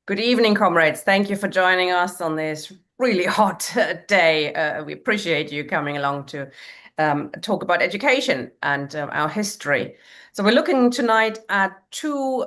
Good evening, comrades. Thank you for joining us on this really hot day. We appreciate you coming along to talk about education and our history. So we're looking tonight at two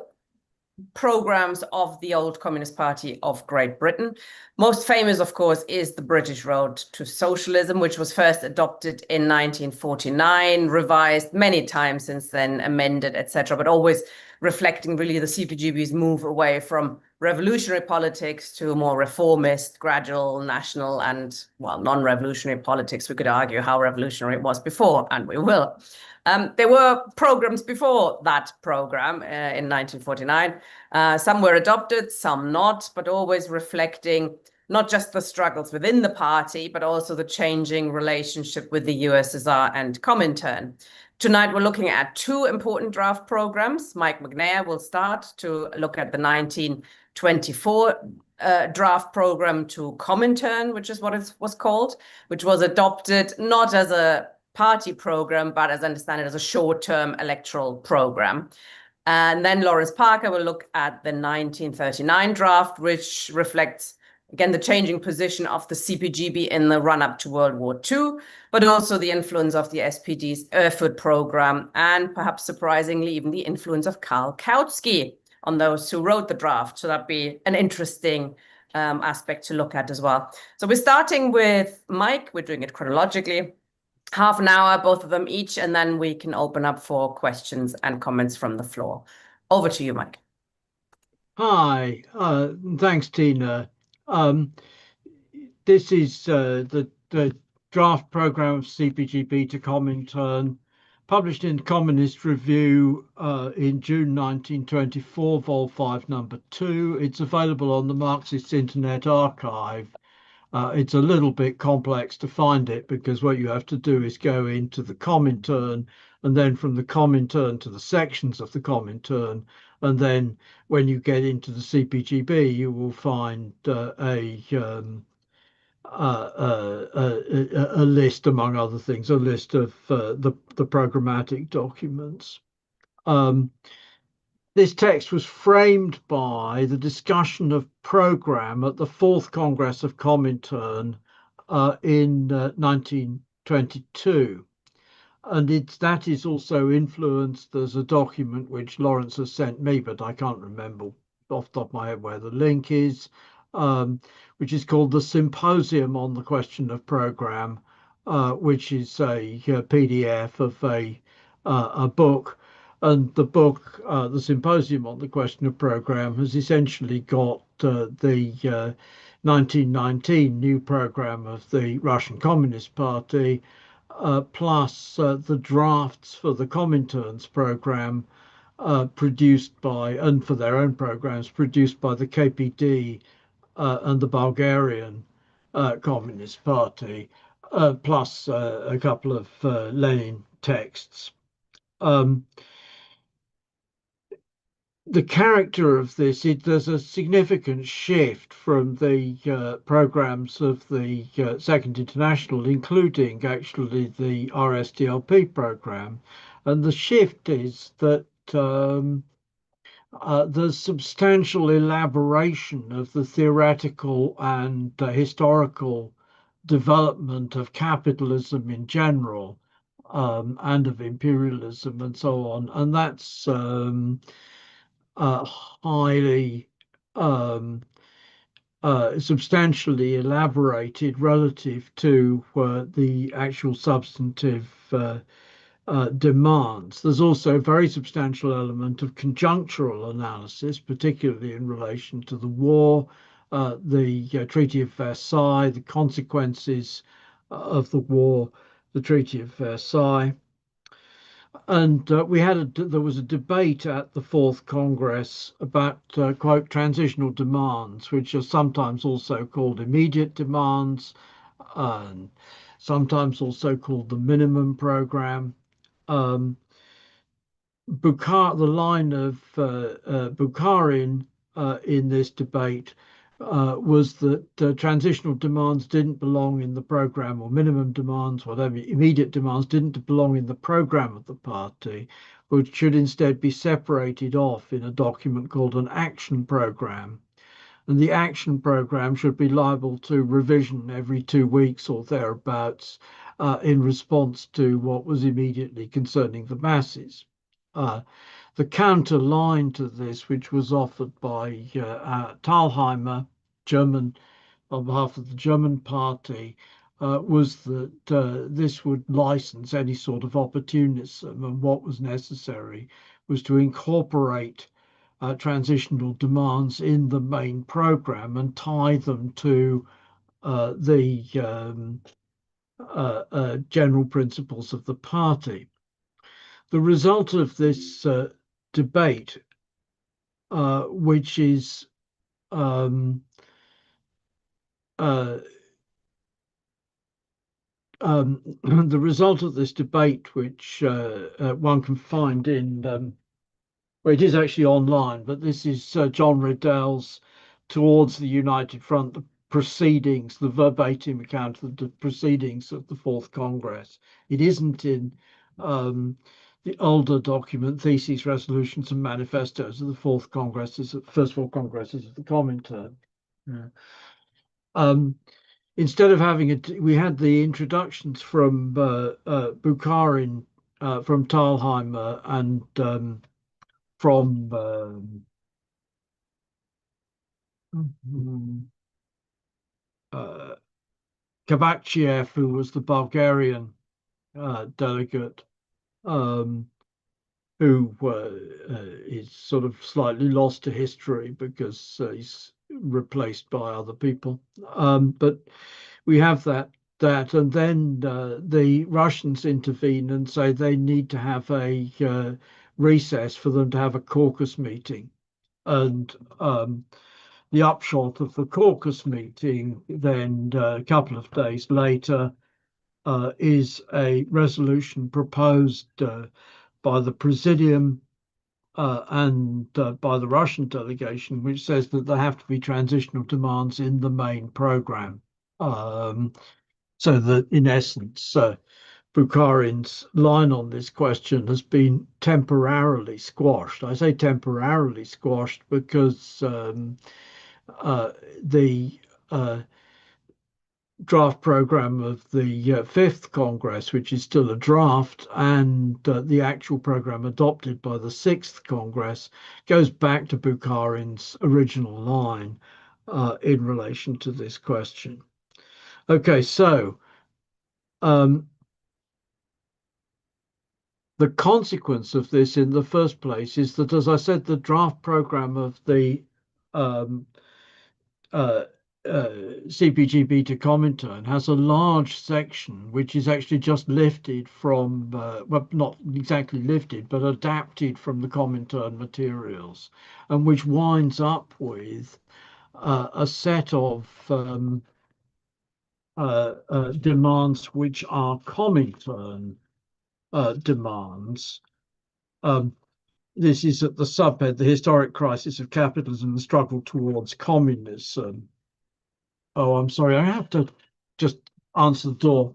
programs of the old Communist Party of Great Britain. Most famous, of course, is the British Road to Socialism, which was first adopted in 1949, revised many times since then, amended, etc., but always reflecting really the CPGB's move away from revolutionary politics to more reformist, gradual, national, and, well, non-revolutionary politics. We could argue how revolutionary it was before, and we will. There were programs before that program in 1949. Some were adopted, some not, but always reflecting not just the struggles within the party, but also the changing relationship with the USSR and Comintern. Tonight, we're looking at two important draft programs. Mike Macnair will start to look at the 1924 draft program to Comintern, which is what it was called, which was adopted not as a party program, but as I understand it, as a short-term electoral program. And then Lawrence Parker will look at the 1939 draft, which reflects, again, the changing position of the CPGB in the run-up to World War II, but also the influence of the SPD's Erfurt program, and perhaps surprisingly, even the influence of Karl Kautsky on those who wrote the draft. So that'd be an interesting aspect to look at as well. So we're starting with Mike. We're doing it chronologically. Half an hour, both of them each, and then we can open up for questions and comments from the floor. Over to you, Mike. Hi, thanks, Tina. This is the draft program of CPGB to Comintern, published in Communist Review in June 1924, Vol 5, number 2. It's available on the Marxist Internet Archive. It's a little bit complex to find it because what you have to do is go into the Comintern and then from the Comintern to the sections of the Comintern. And then when you get into the CPGB, you will find a list, among other things, a list of the programmatic documents. This text was framed by the discussion of program at the Fourth Congress of Comintern in 1922. And that is also influenced. There's a document which Lawrence has sent me, but I can't remember off the top of my head where the link is, which is called the Symposium on the Question of Program, which is a PDF of a book. And the book, the Symposium on the Question of Program, has essentially got the 1919 new program of the Russian Communist Party, plus the drafts for the Comintern's program produced by, and for their own programs, produced by the KPD and the Bulgarian Communist Party, plus a couple of Lenin texts. The character of this, there's a significant shift from the programs of the Second International, including actually the RSDLP program. And the shift is that there's substantial elaboration of the theoretical and historical development of capitalism in general, and of imperialism and so on. And that's highly substantially elaborated relative to the actual substantive demands. There's also a very substantial element of conjunctural analysis, particularly in relation to the war, the Treaty of Versailles, the consequences of the war, the Treaty of Versailles. And there was a debate at the Fourth Congress about, quote, transitional demands, which are sometimes also called immediate demands, and sometimes also called the minimum program. The line of Bukharin in this debate was that transitional demands didn't belong in the program, or minimum demands, whatever, immediate demands didn't belong in the program of the party, but should instead be separated off in a document called an action program. and the action program should be liable to revision every 2 weeks or thereabouts in response to what was immediately concerning the masses. The counter line to this, which was offered by Thalheimer, German, on behalf of the German party, was that this would license any sort of opportunism, and what was necessary was to incorporate transitional demands in the main program and tie them to the general principles of the party. The result of this debate, which is um, uh, the result of this debate, which one can find in, well, it is actually online, but this is John Riddell's Towards the United Front, the proceedings, the verbatim account of the proceedings of the Fourth Congress. It isn't in the older document, Theses, Resolutions, and Manifestos of the Fourth Congresses, First Four Congresses of the Comintern. Yeah. Instead of having it, we had the introductions from Bukharin, from Thalheimer, and from Kabakchiev, who was the Bulgarian delegate, who is sort of slightly lost to history because he's replaced by other people. But we have that, and then the Russians intervene and say they need to have a recess for them to have a caucus meeting, and the upshot of the caucus meeting then a couple of days later is a resolution proposed by the Presidium and by the Russian delegation, which says that there have to be transitional demands in the main program. So that in essence, Bukharin's line on this question has been temporarily squashed. I say temporarily squashed because the draft program of the Fifth Congress, which is still a draft, and the actual program adopted by the Sixth Congress goes back to Bukharin's original line in relation to this question. Okay, so the consequence of this in the first place is that, as I said, the draft program of the CPGB to Comintern has a large section which is actually just lifted from, well, not exactly lifted, but adapted from the Comintern materials, and which winds up with a set of demands which are Comintern demands. This is at the subhead, the historic crisis of capitalism and the struggle towards communism. Oh, I'm sorry, I have to just answer the door.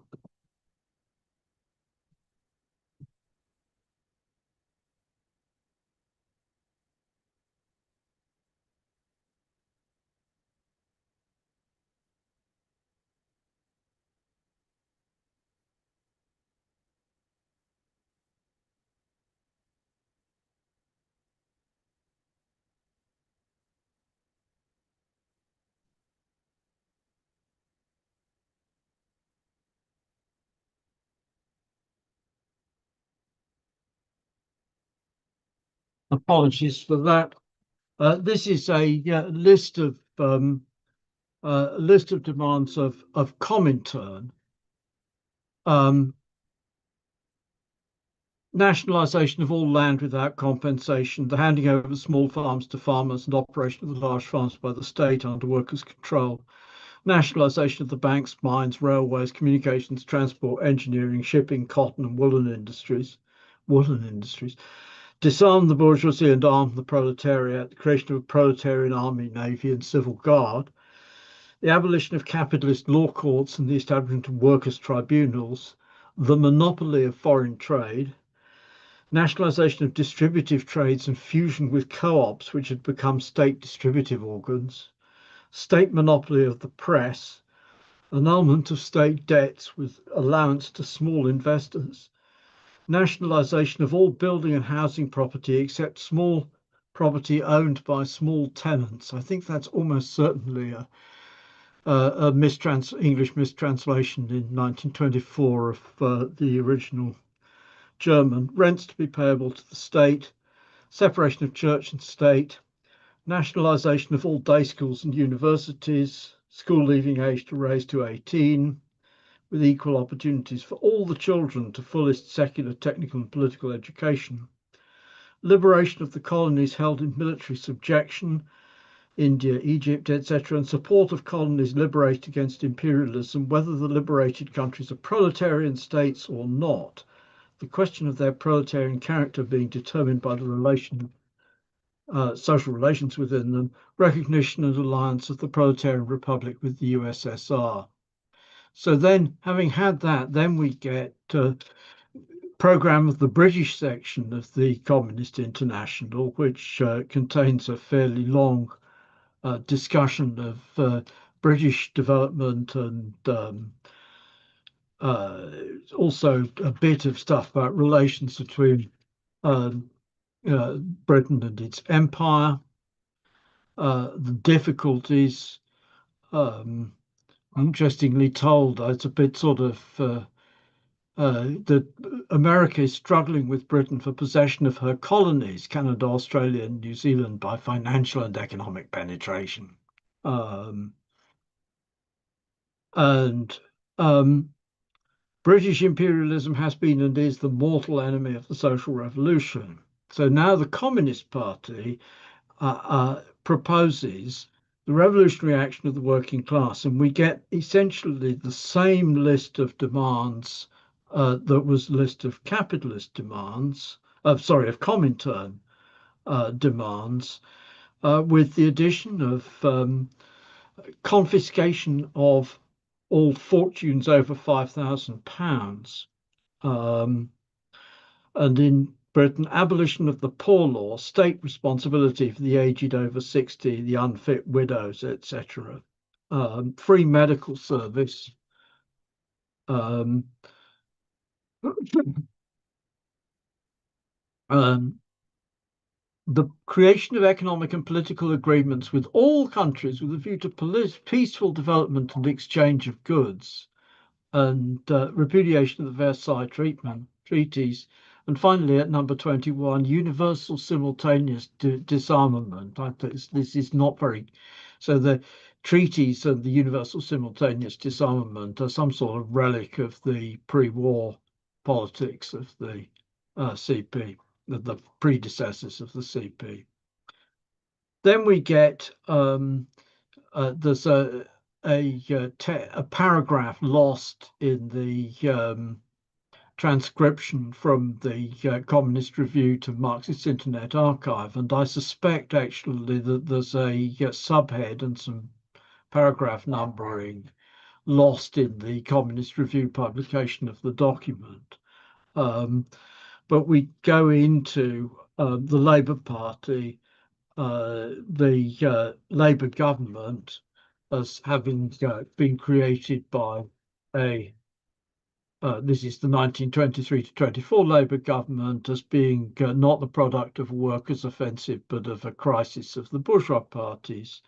Apologies for that. This is a list of demands of Comintern. Nationalisation of all land without compensation, the handing over of small farms to farmers and operation of the large farms by the state under workers' control, nationalisation of the banks, mines, railways, communications, transport, engineering, shipping, cotton and woolen industries, disarm the bourgeoisie and arm the proletariat, the creation of a proletarian army, navy and civil guard, the abolition of capitalist law courts and the establishment of workers' tribunals, the monopoly of foreign trade, nationalisation of distributive trades and fusion with co-ops which had become state distributive organs, state monopoly of the press, annulment of state debts with allowance to small investors, nationalisation of all building and housing property except small property owned by small tenants. I think that's almost certainly a English mistranslation in 1924 of the original German. Rents to be payable to the state, separation of church and state, nationalisation of all day schools and universities, school leaving age to raise to 18, with equal opportunities for all the children to fullest secular, technical, and political education, liberation of the colonies held in military subjection, India, Egypt, etc., and support of colonies liberated against imperialism, whether the liberated countries are proletarian states or not. The question of their proletarian character being determined by the social relations within them, recognition and alliance of the proletarian republic with the USSR. So then, having had that, then we get program of the British section of the Communist International, which contains a fairly long discussion of British development and also a bit of stuff about relations between Britain and its empire, the difficulties. Interestingly told, it's a bit sort of that America is struggling with Britain for possession of her colonies, Canada, Australia, and New Zealand, by financial and economic penetration. And British imperialism has been and is the mortal enemy of the social revolution. So now the Communist Party proposes the revolutionary action of the working class, and we get essentially the same list of demands that was the list of capitalist demands, of Comintern demands, with the addition of confiscation of all fortunes over £5,000, and in Britain, abolition of the poor law, state responsibility for the aged over 60, the unfit widows, etc., free medical service, um, the creation of economic and political agreements with all countries with a view to peaceful development and exchange of goods, and repudiation of the Versailles treaties. And finally, at number 21, universal simultaneous disarmament. This is not very... So the treaties and the universal simultaneous disarmament are some sort of relic of the pre-war politics of the CP, the predecessors of the CP. Then we get, there's a paragraph lost in the transcription from the Communist Review to Marxist Internet Archive, and I suspect actually that there's a subhead and some paragraph numbering lost in the Communist Review publication of the document. But we go into the Labour Party, the Labour government, as having been created by this is the 1923 to 24 Labour government, as being not the product of a workers' offensive, but of a crisis of the bourgeois parties.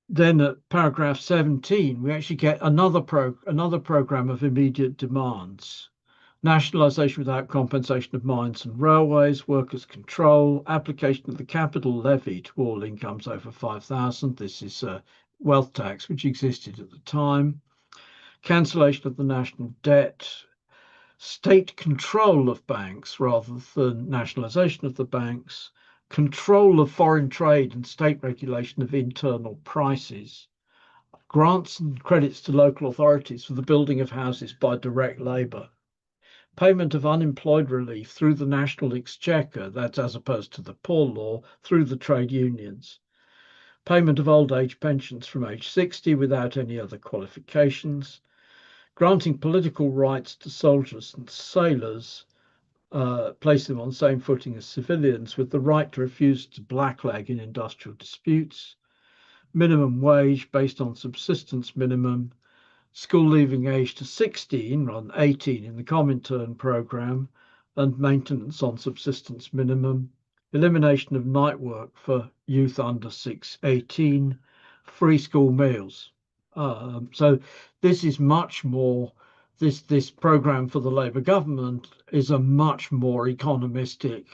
Then at paragraph 17, we actually get another program of immediate demands. Nationalisation without compensation of mines and railways, workers' control, application of the capital levy to all incomes over 5,000. This is a wealth tax which existed at the time. Cancellation of the national debt, state control of banks rather than nationalisation of the banks, control of foreign trade and state regulation of internal prices, grants and credits to local authorities for the building of houses by direct labour, payment of unemployed relief through the national exchequer, that's as opposed to the poor law, through the trade unions, payment of old age pensions from age 60 without any other qualifications, granting political rights to soldiers and sailors, place them on the same footing as civilians with the right to refuse to blackleg in industrial disputes, minimum wage based on subsistence minimum, school leaving age to 16 rather than 18 in the Comintern program, and maintenance on subsistence minimum, elimination of night work for youth under 18, free school meals. So this is much more, this program for the Labour government is a much more economistic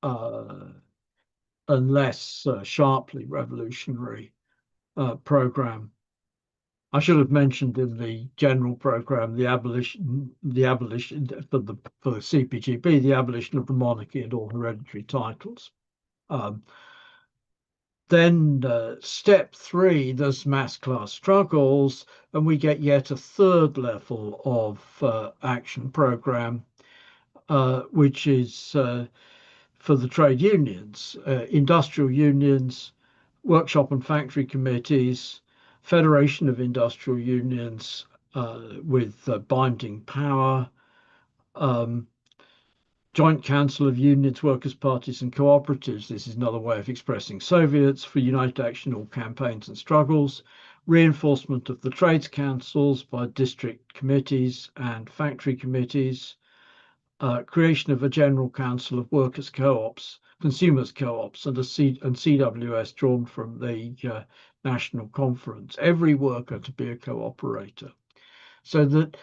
and less sharply revolutionary program. I should have mentioned in the general program the abolition for the CPGB, the abolition of the monarchy and all hereditary titles. Then step 3, there's mass class struggles, and we get yet a third level of action program, which is for the trade unions, industrial unions, workshop and factory committees, Federation of Industrial Unions with binding power, Joint Council of Unions, Workers' Parties and Cooperatives. This is another way of expressing Soviets for United Action in all campaigns and struggles, reinforcement of the trades councils by district committees and factory committees, creation of a General Council of Workers' Co-ops, Consumers Co-ops, and CWS drawn from the National Conference. Every worker to be a cooperator. So that,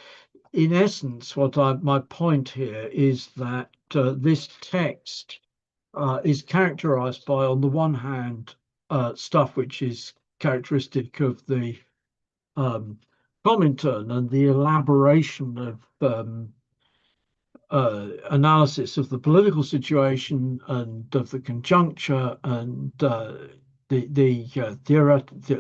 in essence, my point here is that this text is characterized by, on the one hand, stuff which is characteristic of the Comintern and the elaboration of analysis of the political situation and of the conjuncture and the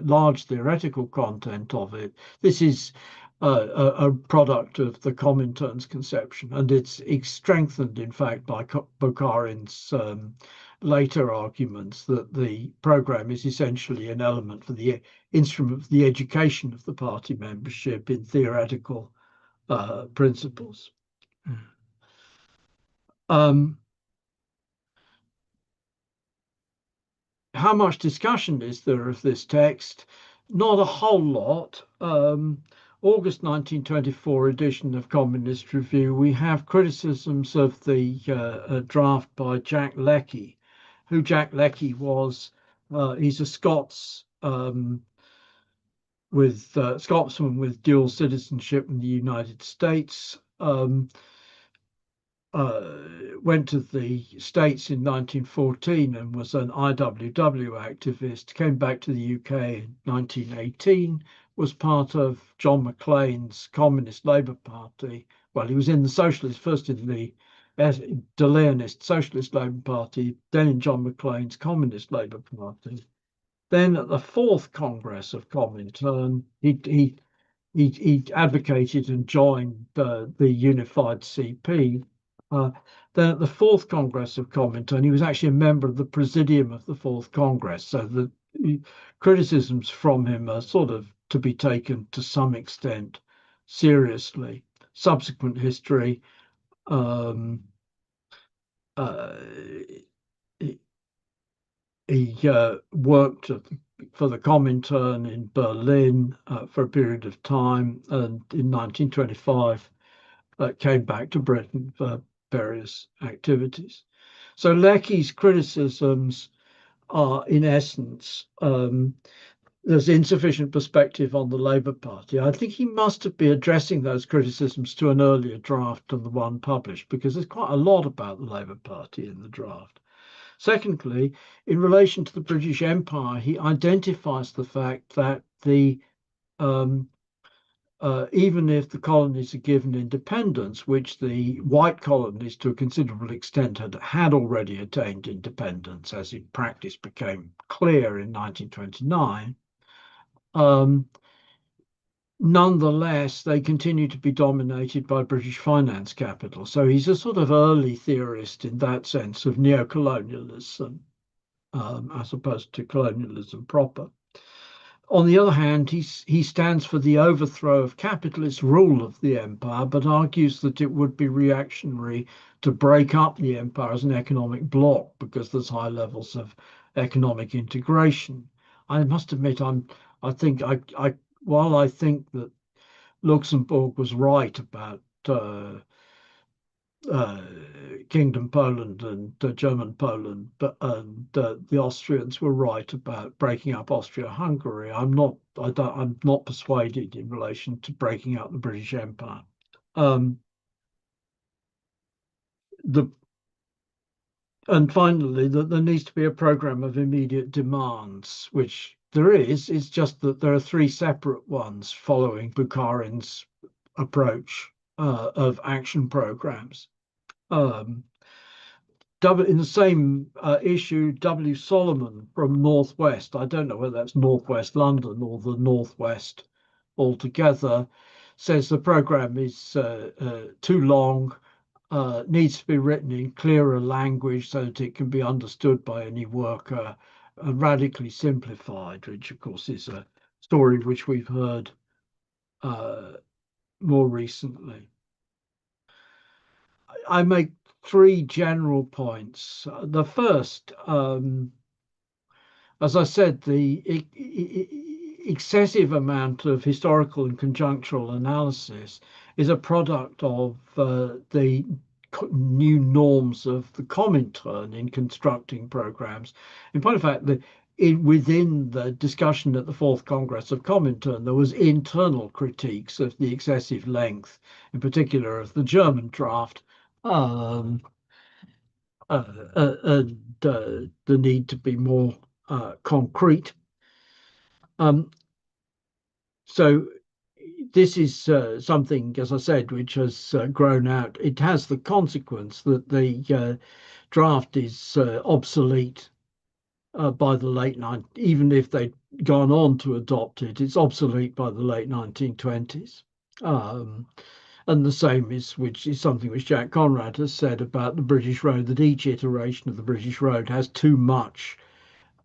large theoretical content of it. This is a product of the Comintern's conception, and it's strengthened, in fact, by Bukharin's later arguments that the program is essentially an element for the instrument for the education of the party membership in theoretical principles. How much discussion is there of this text? Not a whole lot. August 1924 edition of Communist Review, we have criticisms of the draft by Jack Lecky. Who Jack Lecky was, he's a Scotsman with dual citizenship in the United States. Went to the States in 1914 and was an IWW activist, came back to the UK in 1918, was part of John Maclean's Communist Labour Party. Well, he was in the Socialist, first in the De-Leonist Socialist Labour Party, then in John Maclean's Communist Labour Party. Then at the 4th Congress of Comintern, he advocated and joined the unified CP. Then at the 4th Congress of Comintern, he was actually a member of the Presidium of the 4th Congress. So the criticisms from him are sort of to be taken to some extent seriously. Subsequent history, he worked for the Comintern in Berlin for a period of time, and in 1925 came back to Britain for various activities. So Lecky's criticisms are, in essence, there's insufficient perspective on the Labour Party. I think he must have been addressing those criticisms to an earlier draft than the one published, because there's quite a lot about the Labour Party in the draft. Secondly, in relation to the British Empire, he identifies the fact that even if the colonies are given independence, which the white colonies to a considerable extent had already attained independence, as in practice became clear in 1929, nonetheless, they continue to be dominated by British finance capital. So he's a sort of early theorist in that sense of neocolonialism, as opposed to colonialism proper. On the other hand, he stands for the overthrow of capitalist rule of the empire, but argues that it would be reactionary to break up the empire as an economic bloc because there's high levels of economic integration. I must admit, I think while I think that Luxembourg was right about uh, Kingdom Poland and German Poland, but the Austrians were right about breaking up Austria-Hungary. I'm not persuaded in relation to breaking up the British Empire. Um, the and finally, that there needs to be a program of immediate demands, which there is. It's just that there are three separate ones following Bukharin's approach of action programs. Um, in the same issue, W. Solomon from Northwest, I don't know whether that's Northwest London or the Northwest altogether, says the program is too long, needs to be written in clearer language so that it can be understood by any worker, and radically simplified, which of course is a story which we've heard uh, more recently. I make three general points. The first, as I said, the excessive amount of historical and conjunctural analysis is a product of the new norms of the Comintern in constructing programs. In point of fact, within the discussion at the Fourth Congress of Comintern, there was internal critiques of the excessive length, in particular of the German draft, um, and the need to be more concrete. So this is something, as I said, which has grown out. It has the consequence that the draft is obsolete by the late 90s. Even if they'd gone on to adopt it, it's obsolete by the late 1920s. And the same is, which is something which Jack Conrad has said about the British Road, that each iteration of the British Road has too much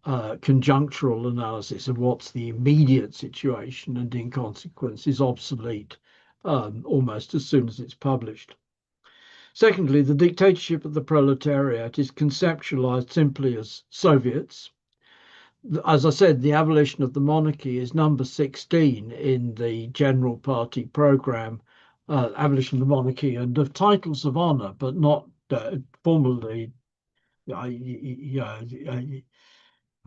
conjunctural analysis of what's the immediate situation, and in consequence is obsolete almost as soon as it's published. Secondly, the dictatorship of the proletariat is conceptualized simply as Soviets. As I said, the abolition of the monarchy is number 16 in the General Party program, abolition of the monarchy and of titles of honor, but not formally.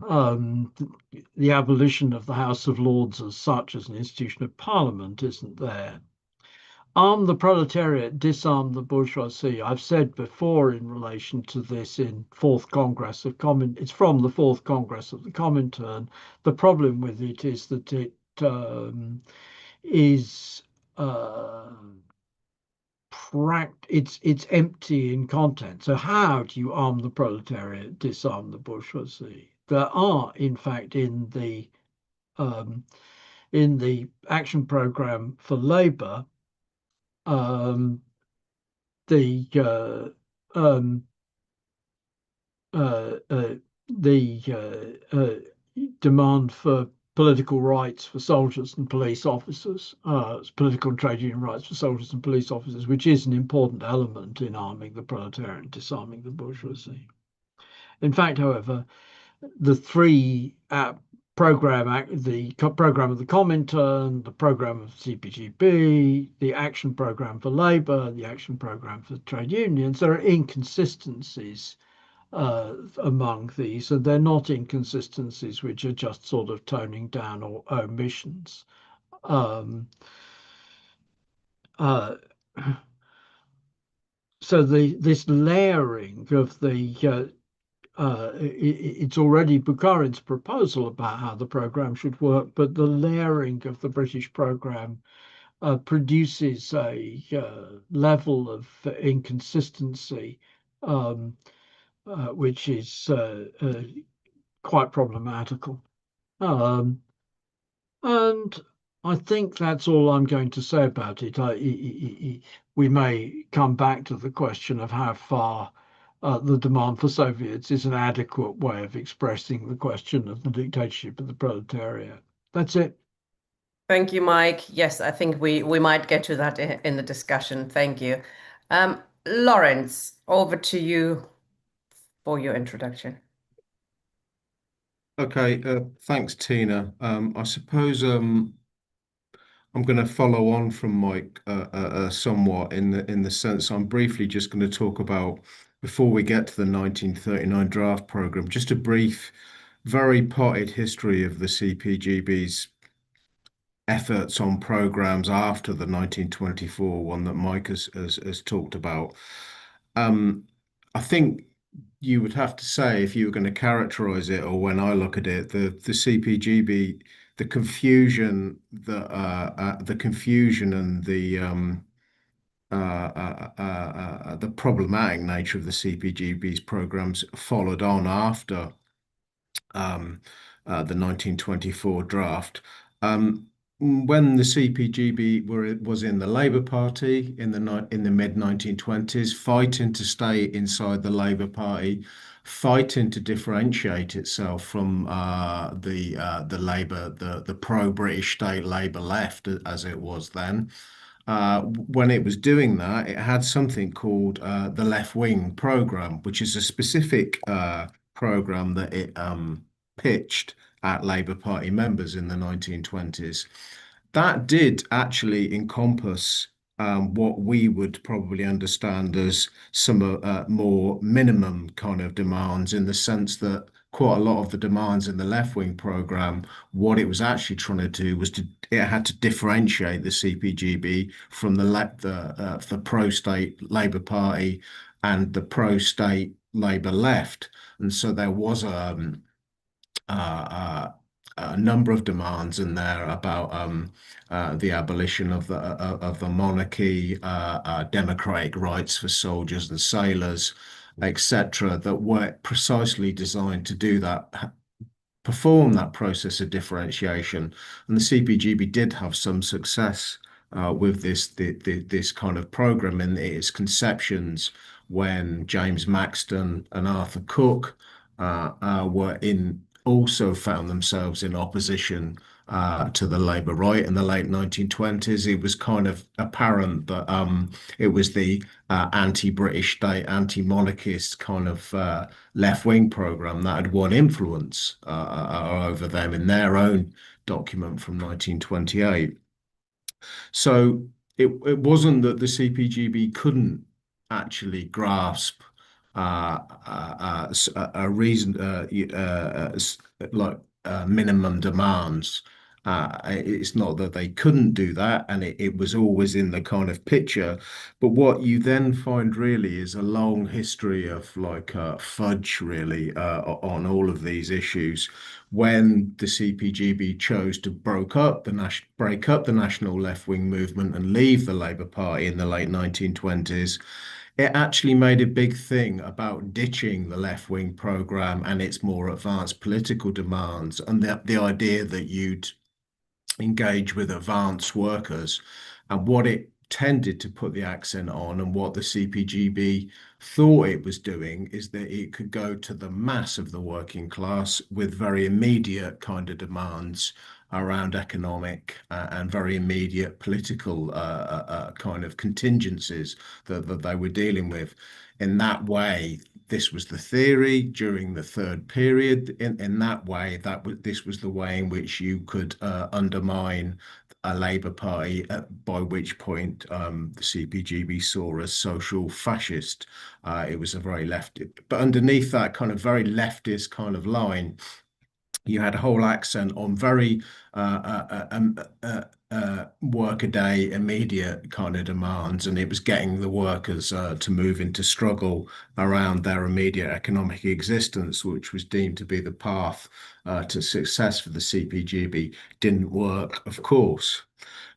Um, the abolition of the House of Lords as such as an institution of parliament isn't there. Arm the proletariat, disarm the bourgeoisie. I've said before in relation to this in Fourth Congress of it's from the Fourth Congress of the Comintern. The problem with it is that it is it's empty in content. So how do you arm the proletariat, disarm the bourgeoisie? There are, in fact, um, in the action program for Labour, the um, uh, uh, demand for political rights for soldiers and police officers, political and trade union rights for soldiers and police officers, which is an important element in arming the proletariat and disarming the bourgeoisie. In fact, however, the three the program of the Comintern, the program of CPGB, the action program for Labour, the action program for trade unions, there are inconsistencies among these, and they're not inconsistencies which are just sort of toning down or omissions. Uh, so this layering of it's already Bukharin's proposal about how the program should work, but the layering of the British program produces a level of inconsistency which is quite problematical. And I think that's all I'm going to say about it. We may come back to the question of how far the demand for Soviets is an adequate way of expressing the question of the dictatorship of the proletariat. That's it. Thank you, Mike. Yes, I think we might get to that in the discussion. Thank you. Lawrence, over to you for your introduction. Okay, thanks, Tina. I suppose I'm going to follow on from Mike somewhat in the sense I'm briefly just going to talk about before we get to the 1939 draft program, just a brief, very potted history of the CPGB's efforts on programs after the 1924 one that Mike has talked about. Um, I think you would have to say, if you were going to characterize it, or when I look at it, the CPGB, the confusion and the problematic nature of the CPGB's programs followed on after um, the 1924 draft. When the CPGB was in the Labour Party in the mid 1920s, fighting to stay inside the Labour Party, fighting to differentiate itself from the Labour, the pro-British state Labour left, as it was then. When it was doing that, it had something called the Left Wing Programme, which is a specific programme that it pitched at Labour Party members in the 1920s. That did actually encompass what we would probably understand as some more minimum kind of demands, in the sense that quite a lot of the demands in the left wing program, what it was actually trying to do was it had to differentiate the CPGB from the pro-state Labour Party and the pro-state Labour left. And so there was a number of demands in there about the abolition of the monarchy, democratic rights for soldiers and sailors, etc., that were precisely designed to do that, perform that process of differentiation. And the CPGB did have some success with this kind of program in its conceptions, when James Maxton and Arthur Cook were in also found themselves in opposition to the Labour right in the late 1920s. It was kind of apparent that it was the anti-British state, anti-monarchist kind of left-wing program that had won influence over them in their own document from 1928. So it wasn't that the CPGB couldn't actually grasp a reason like minimum demands. It's not that they couldn't do that, and it was always in the kind of picture. But what you then find really is a long history of like fudge, really, on all of these issues. When the CPGB chose to break up the national left-wing movement and leave the Labour Party in the late 1920s, it actually made a big thing about ditching the left-wing program and its more advanced political demands, and the idea that you'd engage with advanced workers. And what it tended to put the accent on, and what the CPGB thought it was doing, is that it could go to the mass of the working class with very immediate kind of demands around economic and very immediate political kind of contingencies that they were dealing with. In that way, this was the theory during the third period. In that way, this was the way in which you could undermine a Labour Party, by which point the CPGB saw as social fascist. It was a very left, but underneath that kind of very leftist kind of line, you had a whole accent on very workaday, immediate kind of demands, and it was getting the workers to move into struggle around their immediate economic existence, which was deemed to be the path to success for the CPGB. Didn't work, of course.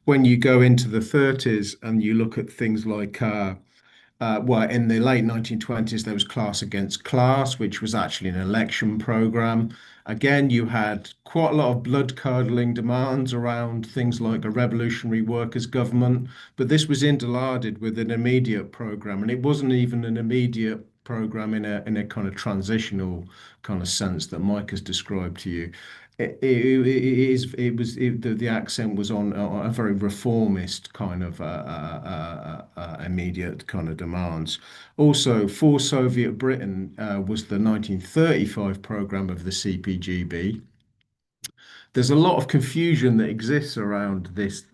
When you go into the 30s and you look at things like well, in the late 1920s, there was Class Against Class, which was actually an election program. Again, you had quite a lot of blood-curdling demands around things like a revolutionary workers' government, but this was interlarded with an immediate program, and it wasn't even an immediate program in a kind of transitional kind of sense that Mike has described to you. The accent was on a very reformist kind of immediate kind of demands. Also, for Soviet Britain was the 1935 program of the CPGB. There's a lot of confusion that exists around this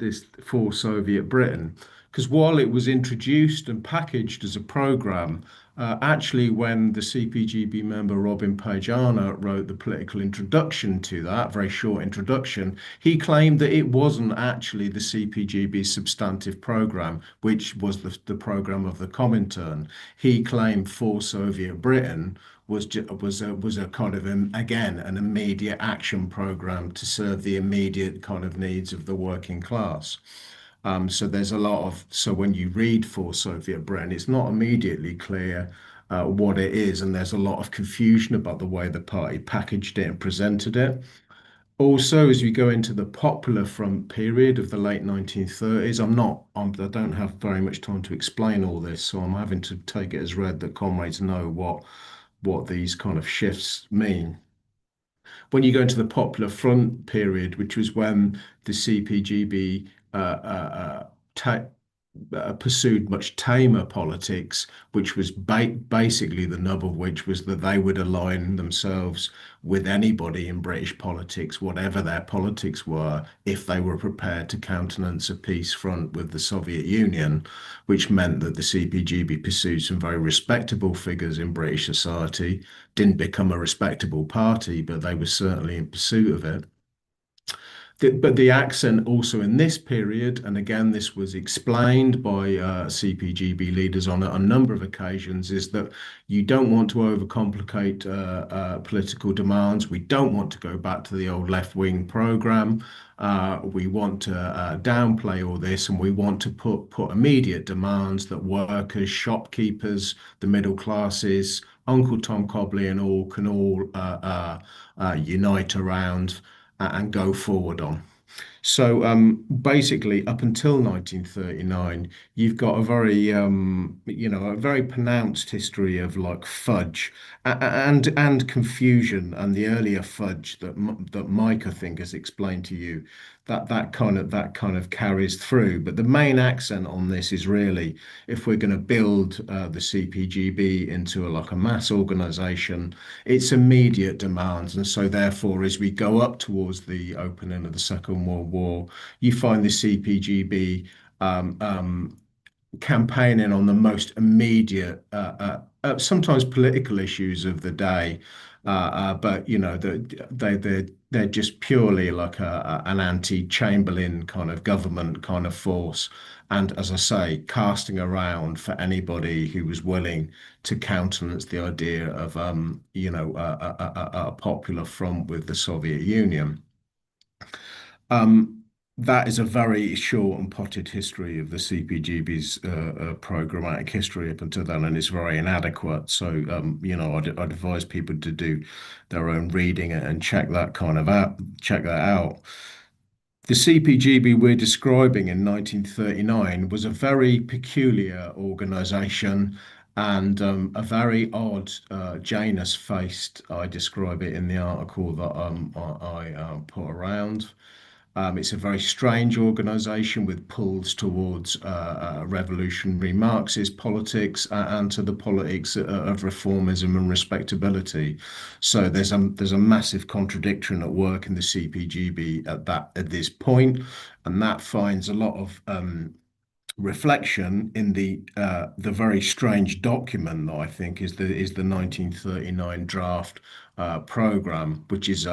for Soviet Britain, because while it was introduced and packaged as a program, actually when the CPGB member Robin Pajana wrote the political introduction to that, very short introduction, he claimed that it wasn't actually the CPGB's substantive program, which was the program of the Comintern. He claimed for Soviet Britain was a kind of again an immediate action program to serve the immediate kind of needs of the working class. So there's a lot of so when you read for Soviet Britain, it's not immediately clear what it is, and there's a lot of confusion about the way the party packaged it and presented it. Also, as we go into the Popular Front period of the late 1930s, I don't have very much time to explain all this, so I'm having to take it as read that comrades know what these kind of shifts mean. When you go into the Popular Front period, which was when the CPGB pursued much tamer politics, which was basically the nub of which was that they would align themselves with anybody in British politics, whatever their politics were, if they were prepared to countenance a peace front with the Soviet Union, which meant that the CPGB pursued some very respectable figures in British society, didn't become a respectable party, but they were certainly in pursuit of it. But the accent also in this period, and again, this was explained by CPGB leaders on a number of occasions, is that you don't want to overcomplicate political demands. We don't want to go back to the old left-wing program. We want to downplay all this, and we want to put immediate demands that workers, shopkeepers, the middle classes, Uncle Tom Cobley and all can all unite around and go forward on. So basically, up until 1939, you've got a very, a very pronounced history of like fudge and confusion, and the earlier fudge that Mike I think has explained to you, that kind of carries through. But the main accent on this is really if we're going to build the CPGB into like a mass organisation, its immediate demands, and so therefore, as we go up towards the opening of the Second World War, you find the CPGB um, um, campaigning on the most immediate, sometimes political issues of the day. But they're just purely like an anti-Chamberlain kind of government kind of force. And as I say, casting around for anybody who was willing to countenance the idea of a popular front with the Soviet Union. That is a very short and potted history of the CPGB's programmatic history up until then, and it's very inadequate. So, I'd advise people to do their own reading and check that kind of out. Check that out. The CPGB we're describing in 1939 was a very peculiar organisation and a very odd Janus faced. I describe it in the article that I put around. It's a very strange organisation with pulls towards revolutionary Marxist politics and to the politics of reformism and respectability. So there's a massive contradiction at work in the CPGB at this point, and that finds a lot of reflection in the very strange document that I think is the 1939 draft program, which is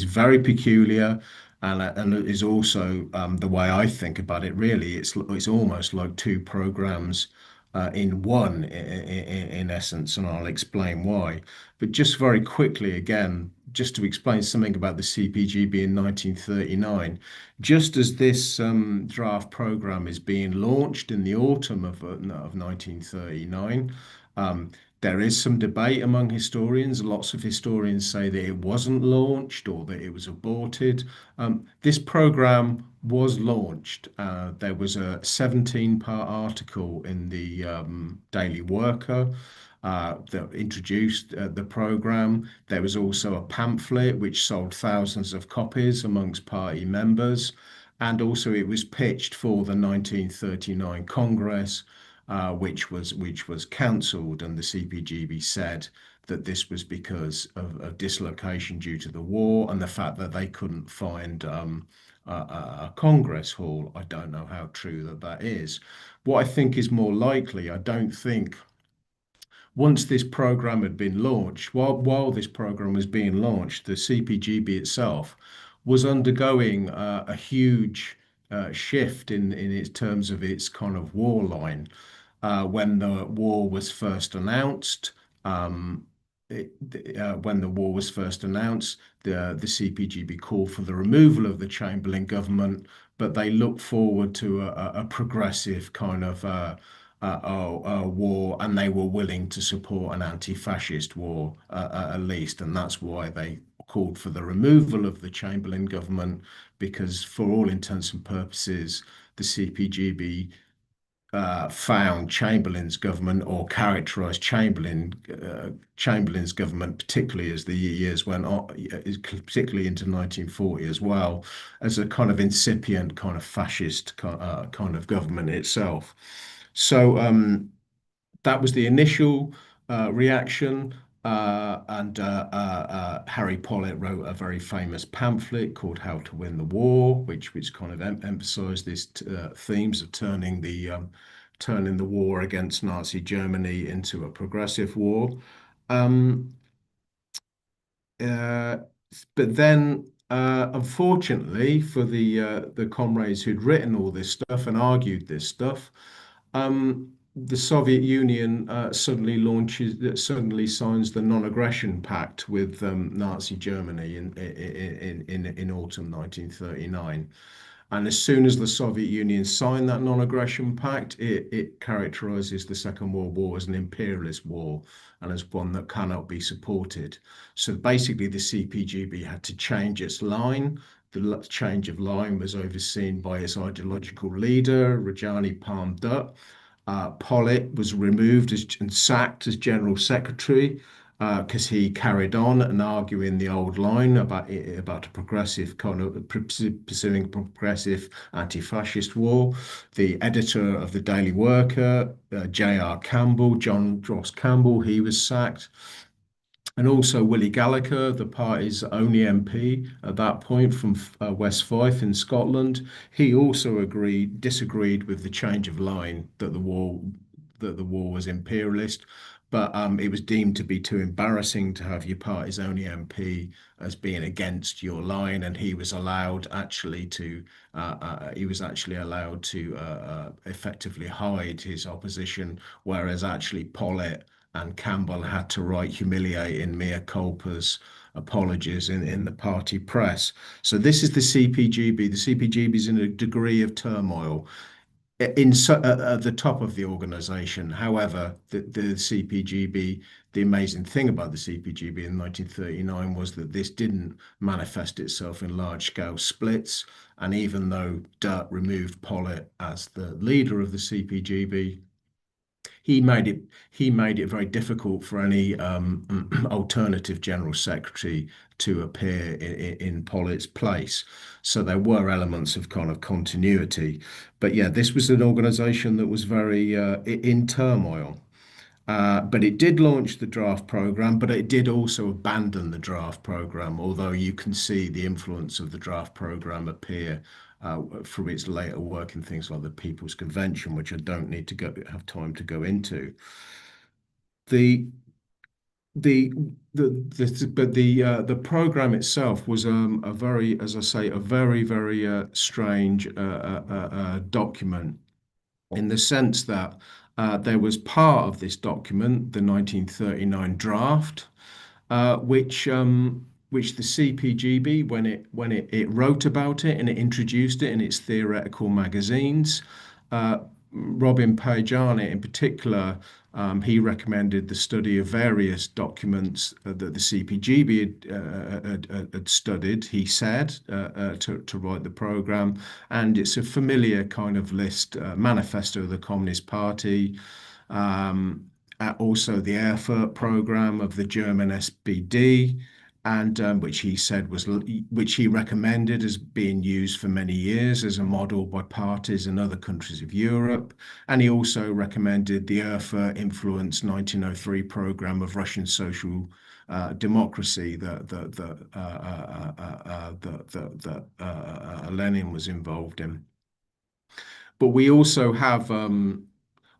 very peculiar and it is also the way I think about it. Really, it's almost like two programs in one in essence, and I'll explain why. But just very quickly again, just to explain something about the CPGB in 1939, just as this draft program is being launched in the autumn of 1939, there is some debate among historians. Lots of historians say that it wasn't launched or that it was aborted. This program was launched. There was a 17-part article in the Daily Worker that introduced the program. There was also a pamphlet which sold thousands of copies amongst party members. And also it was pitched for the 1939 Congress, which was cancelled, and the CPGB said that this was because of dislocation due to the war and the fact that they couldn't find a Congress hall. I don't know how true that is. What I think is more likely, I don't think once this program had been launched, while this program was being launched, the CPGB itself was undergoing a huge shift in its terms of its kind of war line. When the war was first announced, um, when the war was first announced, the CPGB called for the removal of the Chamberlain government, but they looked forward to a progressive kind of war, and they were willing to support an anti-fascist war at least, and that's why they called for the removal of the Chamberlain government, because for all intents and purposes, the CPGB found Chamberlain's government, or characterised Chamberlain's government, particularly as the years went on, particularly into 1940 as well, as a kind of incipient kind of fascist kind of government itself. So that was the initial reaction. And Harry Pollitt wrote a very famous pamphlet called "How to Win the War," which kind of emphasised these themes of turning the war against Nazi Germany into a progressive war. Um, uh, but then, unfortunately, for the comrades who'd written all this stuff and argued this stuff, the Soviet Union suddenly signs the Non-Aggression Pact with Nazi Germany in autumn 1939. And as soon as the Soviet Union signed that Non-Aggression Pact, it characterizes the Second World War as an imperialist war and as one that cannot be supported. So basically, the CPGB had to change its line. The change of line was overseen by its ideological leader, Rajani Palm Dutt. Pollitt was removed and sacked as General Secretary because he carried on and arguing the old line about a progressive kind of pursuing a progressive anti-fascist war. The editor of the Daily Worker, J.R. Campbell, John Ross Campbell, he was sacked. And also Willie Gallagher, the party's only MP at that point from West Fife in Scotland, he also disagreed with the change of line that the war was imperialist, but it was deemed to be too embarrassing to have your party's only MP as being against your line, and he was actually allowed to effectively hide his opposition, whereas actually Pollitt and Campbell had to write humiliating mea culpas apologies in the party press. So this is the CPGB. The CPGB is in a degree of turmoil at the top of the organization. However, the CPGB, the amazing thing about the CPGB in 1939 was that this didn't manifest itself in large-scale splits. And even though Dutt removed Pollitt as the leader of the CPGB, he made it very difficult for any alternative general secretary to appear in Pollitt's place. So there were elements of kind of continuity. But yeah, this was an organization that was very in turmoil. But it did launch the draft program, but it did also abandon the draft program, although you can see the influence of the draft program appear from its later work in things like the People's Convention, which I don't need to have time to go into. The program itself was a very, as I say, a very, very strange document, in the sense that there was part of this document, the 1939 draft, which the CPGB, when it wrote about it and it introduced it in its theoretical magazines, Robin Page Arnott in particular, he recommended the study of various documents that the CPGB had studied, he said, to write the program. And it's a familiar kind of list, manifesto of the Communist Party, also the Erfurt program of the German SPD, and which he said which he recommended as being used for many years as a model by parties in other countries of Europe. And he also recommended the Erfurt influenced 1903 program of Russian social democracy that Lenin was involved in. But we also have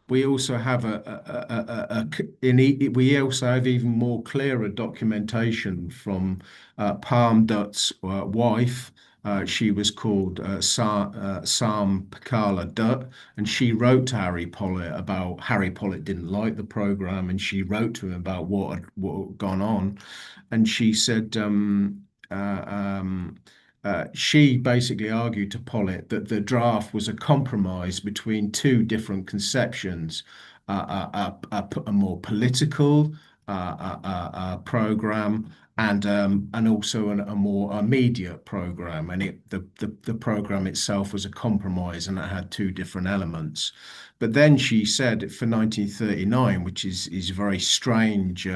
we also have we also have even more clearer documentation from Palm Dutt's wife. She was called Sam Pikala Dutt, and she wrote to Harry Pollitt about Harry Pollitt didn't like the program, and she wrote to him about what had gone on, and she said. She basically argued to Pollitt that the draft was a compromise between two different conceptions, a more political program and also a more immediate program. And the program itself was a compromise and it had two different elements. But then she said for 1939, which is a very strange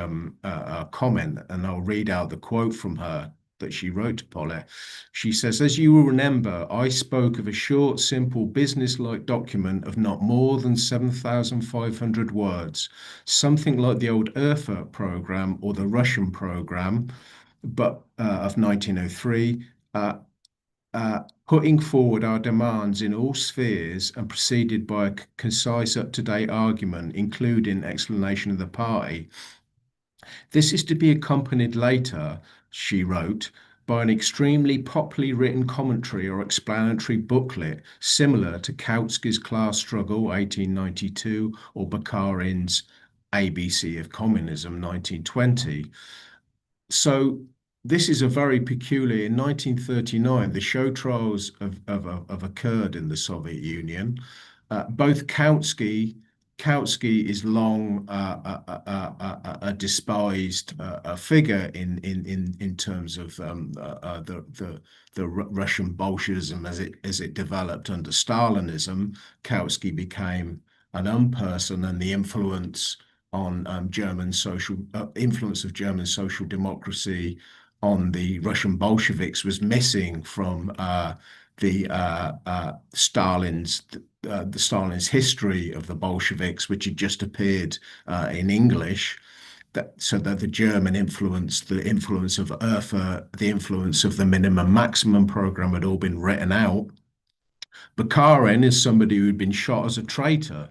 comment, and I'll read out the quote from her that she wrote to Pollitt. She says, "As you will remember, I spoke of a short, simple, business-like document of not more than 7,500 words, something like the old Erfurt program or the Russian program, but of 1903, putting forward our demands in all spheres and preceded by a concise, up-to-date argument, including explanation of the party. This is to be accompanied later," she wrote, "by an extremely popularly written commentary or explanatory booklet similar to Kautsky's Class Struggle, 1892, or Bukharin's ABC of Communism, 1920. So this is a very peculiar. In 1939, the show trials have occurred in the Soviet Union. Both Kautsky is long a despised figure in terms of the Russian Bolshevism as it developed under Stalinism. Kautsky became an unperson, and the influence on influence of German social democracy on the Russian Bolsheviks was missing from Stalin's history of the Bolsheviks, which had just appeared in English. So that the German influence, the influence of Erfurt, the influence of the minimum maximum program had all been written out. Bukharin is somebody who'd been shot as a traitor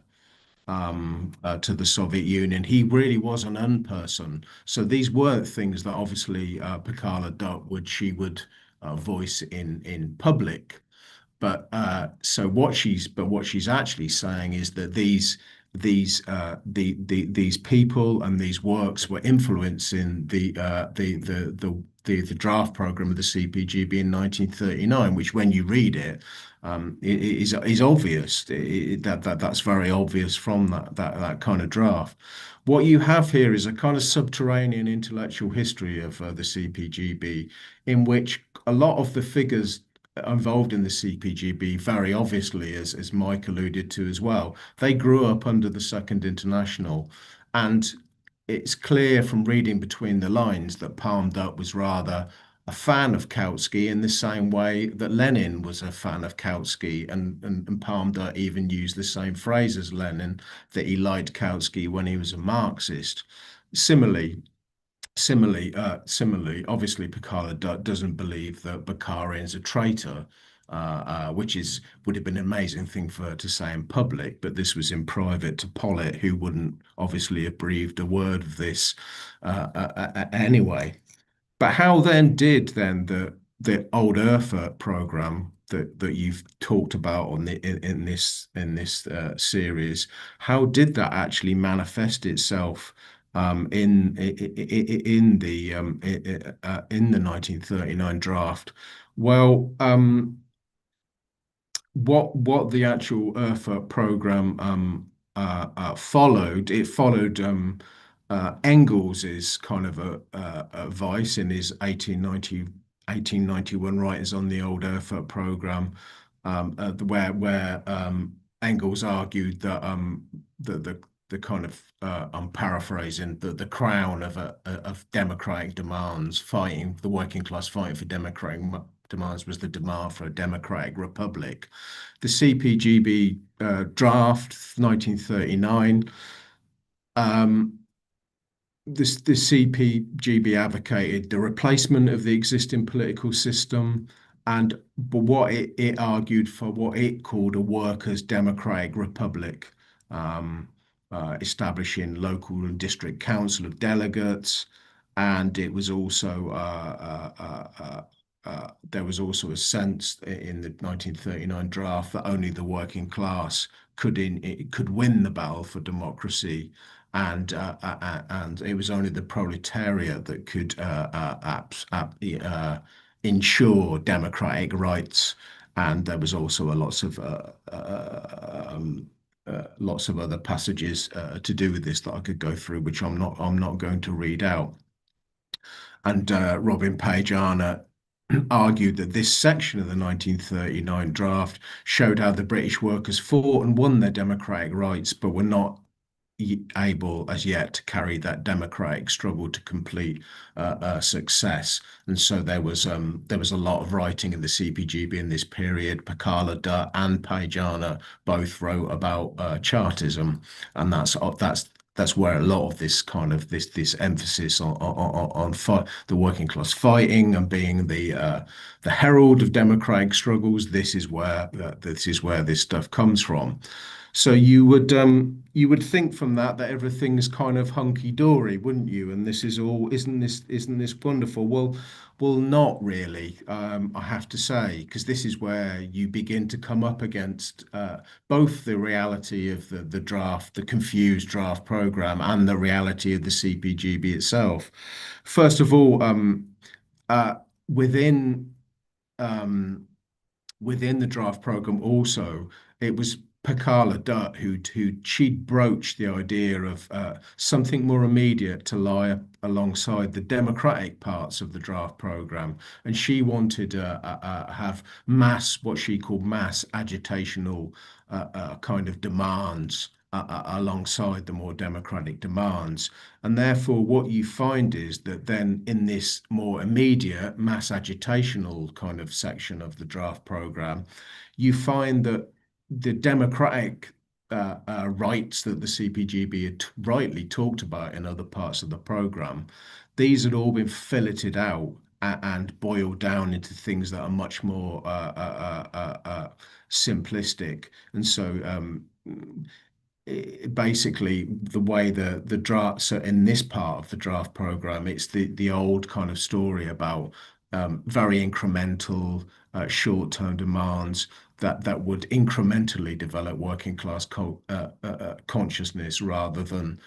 to the Soviet Union. He really was an unperson. So these weren't things that obviously Pikala Dutt would voice in public. But what she's actually saying is that these people and these works were influencing the draft program of the CPGB in 1939, which when you read it, is obvious. That's very obvious from that kind of draft. What you have here is a kind of subterranean intellectual history of the CPGB, in which a lot of the figures involved in the CPGB, very obviously, as Mike alluded to as well, they grew up under the Second International, and it's clear from reading between the lines that Palm Dutt was rather a fan of Kautsky in the same way that Lenin was a fan of Kautsky, and Palm Dutt even used the same phrase as Lenin, that he liked Kautsky when he was a Marxist. Similarly, obviously, Pikala Dutt doesn't believe that Bukharin's a traitor, which would have been an amazing thing for her to say in public, but this was in private to Pollitt, who wouldn't obviously have breathed a word of this anyway. But how then did the old Erfurt program that you've talked about in this series, how did that actually manifest itself in the 1939 draft? Well, what the actual Erfurt program followed, it followed Engels's kind of advice in his 1891 writings on the old Erfurt program, where Engels argued that the kind of I'm paraphrasing, the crown of democratic demands, fighting the working class, fighting for democratic demands, was the demand for a democratic republic. The CPGB draft 1939. The CPGB advocated the replacement of the existing political system, but what it argued for, what it called a workers' democratic republic, establishing local and district council of delegates, and it was also there was also a sense in the 1939 draft that only the working class could win the battle for democracy, and it was only the proletariat that could ensure democratic rights. And there was also lots of other passages to do with this that I could go through, which I'm not going to read out. And Robin Page-Arnott argued that this section of the 1939 draft showed how the British workers fought and won their democratic rights, but were not able as yet to carry that democratic struggle to complete success. And so there was a lot of writing in the CPGB in this period. Pakala Dutt and Page-Arnott both wrote about Chartism, and that's where a lot of this kind of this emphasis on the working class fighting and being the herald of democratic struggles. This is where this stuff comes from. So you would think from that everything's kind of hunky dory, wouldn't you? And this is all, isn't this wonderful? Well, not really, I have to say, because this is where you begin to come up against both the reality of the draft, the confused draft program, and the reality of the CPGB itself. First of all, within the draft program, also, it was Pakala Dutt she'd broached the idea of something more immediate to lie alongside the democratic parts of the draft program, and she wanted to have what she called mass agitational kind of demands alongside the more democratic demands. And therefore, what you find is that then in this more immediate mass agitational kind of section of the draft program, you find that the democratic rights that the CPGB had rightly talked about in other parts of the program, these had all been filleted out and boiled down into things that are much more simplistic. And so basically, the way the draft, so in this part of the draft program, it's the old kind of story about very incremental short-term demands that would incrementally develop working class consciousness rather than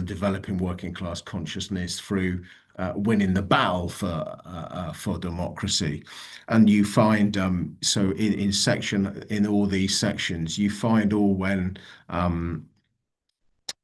developing working class consciousness through winning the battle for democracy. And you find so in all these sections, you find all when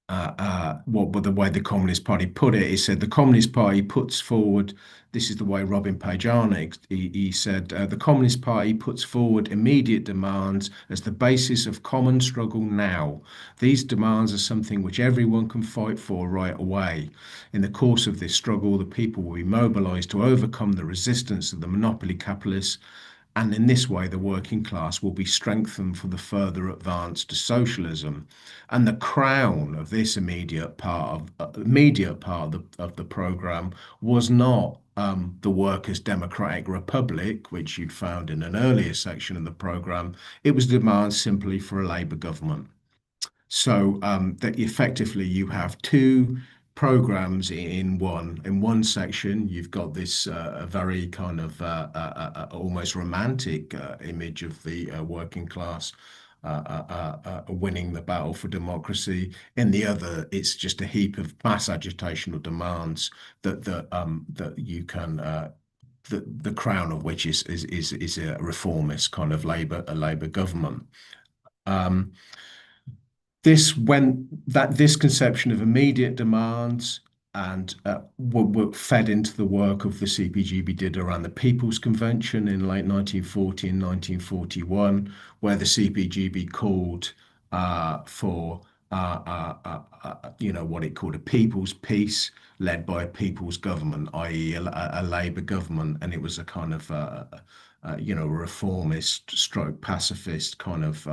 the way the Communist Party put it, it said the Communist Party puts forward, this is the way Robin Page-Arnott, he said, the Communist Party puts forward immediate demands as the basis of common struggle now. These demands are something which everyone can fight for right away. In the course of this struggle, the people will be mobilized to overcome the resistance of the monopoly capitalists, and in this way, the working class will be strengthened for the further advance to socialism. And the crown of this immediate part of the program was not the Workers' Democratic Republic, which you'd found in an earlier section of the program. It was demands simply for a Labour government. So that effectively you have two programs in one section. You've got this very kind of almost romantic image of the working class winning the battle for democracy. In the other, it's just a heap of mass agitational demands that you can the crown of which is a reformist kind of Labour government. This conception of immediate demands and were fed into the work of the CPGB did around the People's Convention in late 1940 and 1941, where the CPGB called for what it called a people's peace led by a people's government, i.e., a Labour government, and it was a kind of reformist stroke pacifist kind of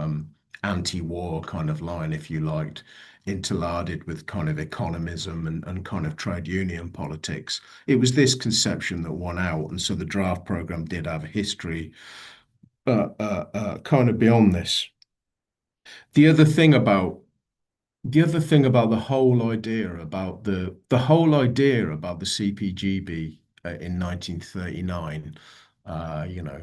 anti-war kind of line, if you liked, interlarded with kind of economism and kind of trade union politics. It was this conception that won out, and so the draft program did have a history kind of beyond this. The other thing about the whole idea about the CPGB in 1939, you know,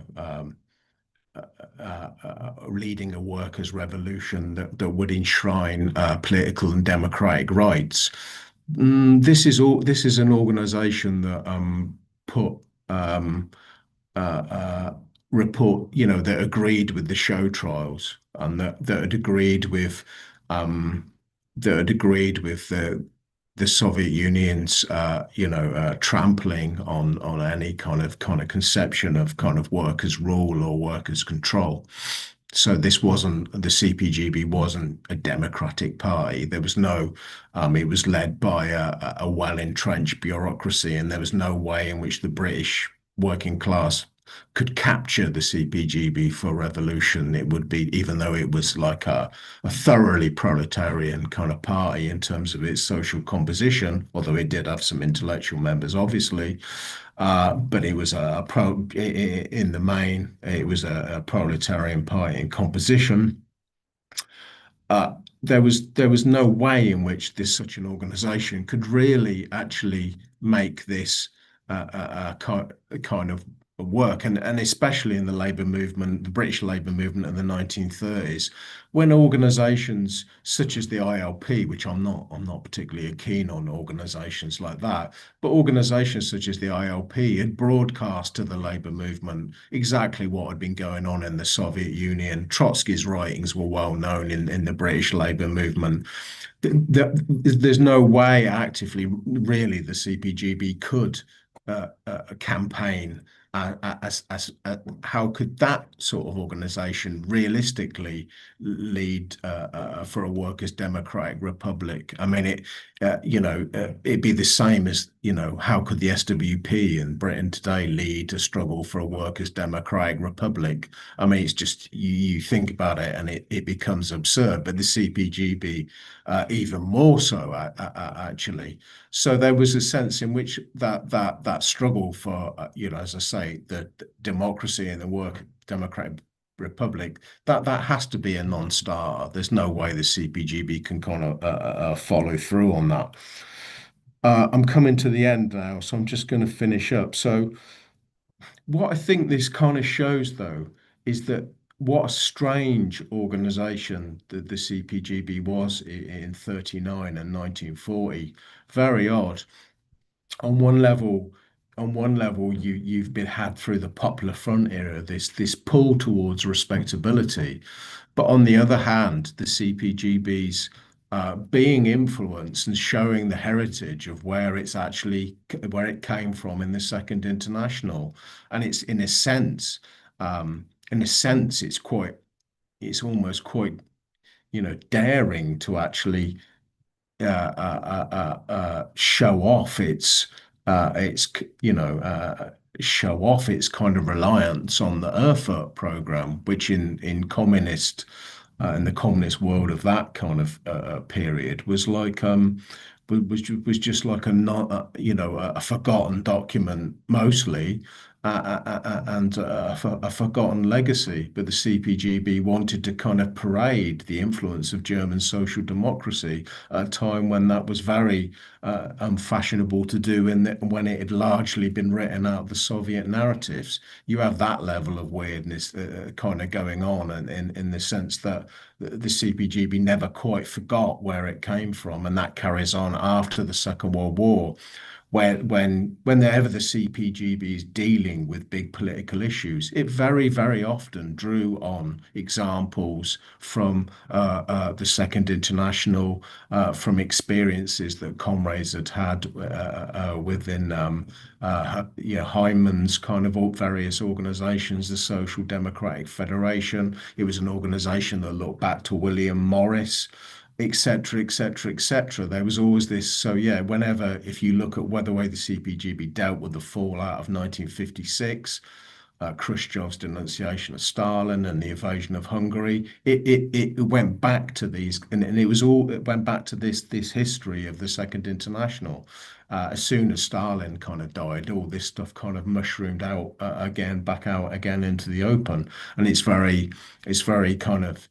leading a workers' revolution that would enshrine political and democratic rights. This is an organization that put uh, uh, that agreed with the show trials and that had agreed with um, the Soviet Union's trampling on any kind of conception of kind of workers' rule or workers' control. So the CPGB wasn't a democratic party. There was no, it was led by a well-entrenched bureaucracy, and there was no way in which the British working class could capture the CPGB for revolution. It would be, even though it was like a thoroughly proletarian kind of party in terms of its social composition, although it did have some intellectual members, obviously. But it was in the main, it was a proletarian party in composition. There was no way in which such an organization could really actually make this kind of work, and especially in the labour movement, the British labour movement in the 1930s, when organisations such as the ILP, which I'm not particularly keen on organisations like that, but organisations such as the ILP had broadcast to the labour movement exactly what had been going on in the Soviet Union. Trotsky's writings were well known in the British labour movement. There's no way actively, really, the CPGB could campaign how could that sort of organization realistically lead for a workers' democratic republic? I mean, it'd be the same as, how could the SWP in Britain today lead a struggle for a workers' democratic republic? I mean, it's just, you think about it and it becomes absurd, but the CPGB even more so, actually. So there was a sense in which that struggle for, as I say, the democracy and the work democratic republic, that has to be a non-starter. There's no way the CPGB can kind of follow through on that. I'm coming to the end now, so I'm just going to finish up. So what I think this kind of shows, though, is that what a strange organization the CPGB was in 39 and 1940. Very odd. On one level, you've been had through the Popular Front era, this pull towards respectability. But on the other hand, the CPGB's being influenced and showing the heritage of where it came from in the Second International, and it's in a sense, it's almost quite, daring to actually show off show off its kind of reliance on the Erfurt program, which in the communist world of that kind of period was like was just like a forgotten document mostly, and a forgotten legacy. But the CPGB wanted to kind of parade the influence of German social democracy at a time when that was very unfashionable to do, when it had largely been written out of the Soviet narratives. You have that level of weirdness kind of going on, and in the sense that the CPGB never quite forgot where it came from, and that carries on after the Second World War, whenever the CPGB is dealing with big political issues, it very, very often drew on examples from the Second International, from experiences that comrades had had within Hyman's kind of various organizations, the Social Democratic Federation. It was an organization that looked back to William Morris, etc., etc., etc. There was always this. So yeah, whenever, if you look at the way the CPGB dealt with the fallout of 1956, Khrushchev's denunciation of Stalin and the invasion of Hungary, it went back to these, and it went back to this history of the Second International. As soon as Stalin kind of died, all this stuff kind of mushroomed out back out again into the open, and it's very kind of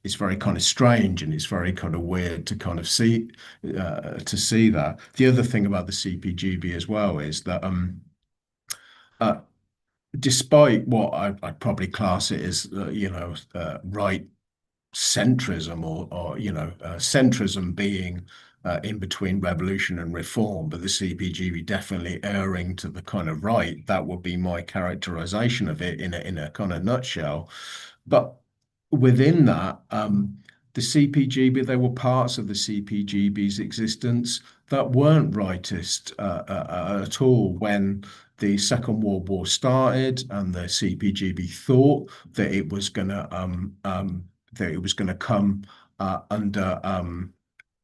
strange, and it's very kind of weird to kind of see that. The other thing about the CPGB as well is that despite what I'd probably class it as, right centrism, or centrism being in between revolution and reform, but the CPGB definitely erring to the kind of right. That would be my characterization of it in a kind of nutshell. But within that, the CPGB, there were parts of the CPGB's existence that weren't rightist at all when the Second World War started, and the CPGB thought that it was going to come under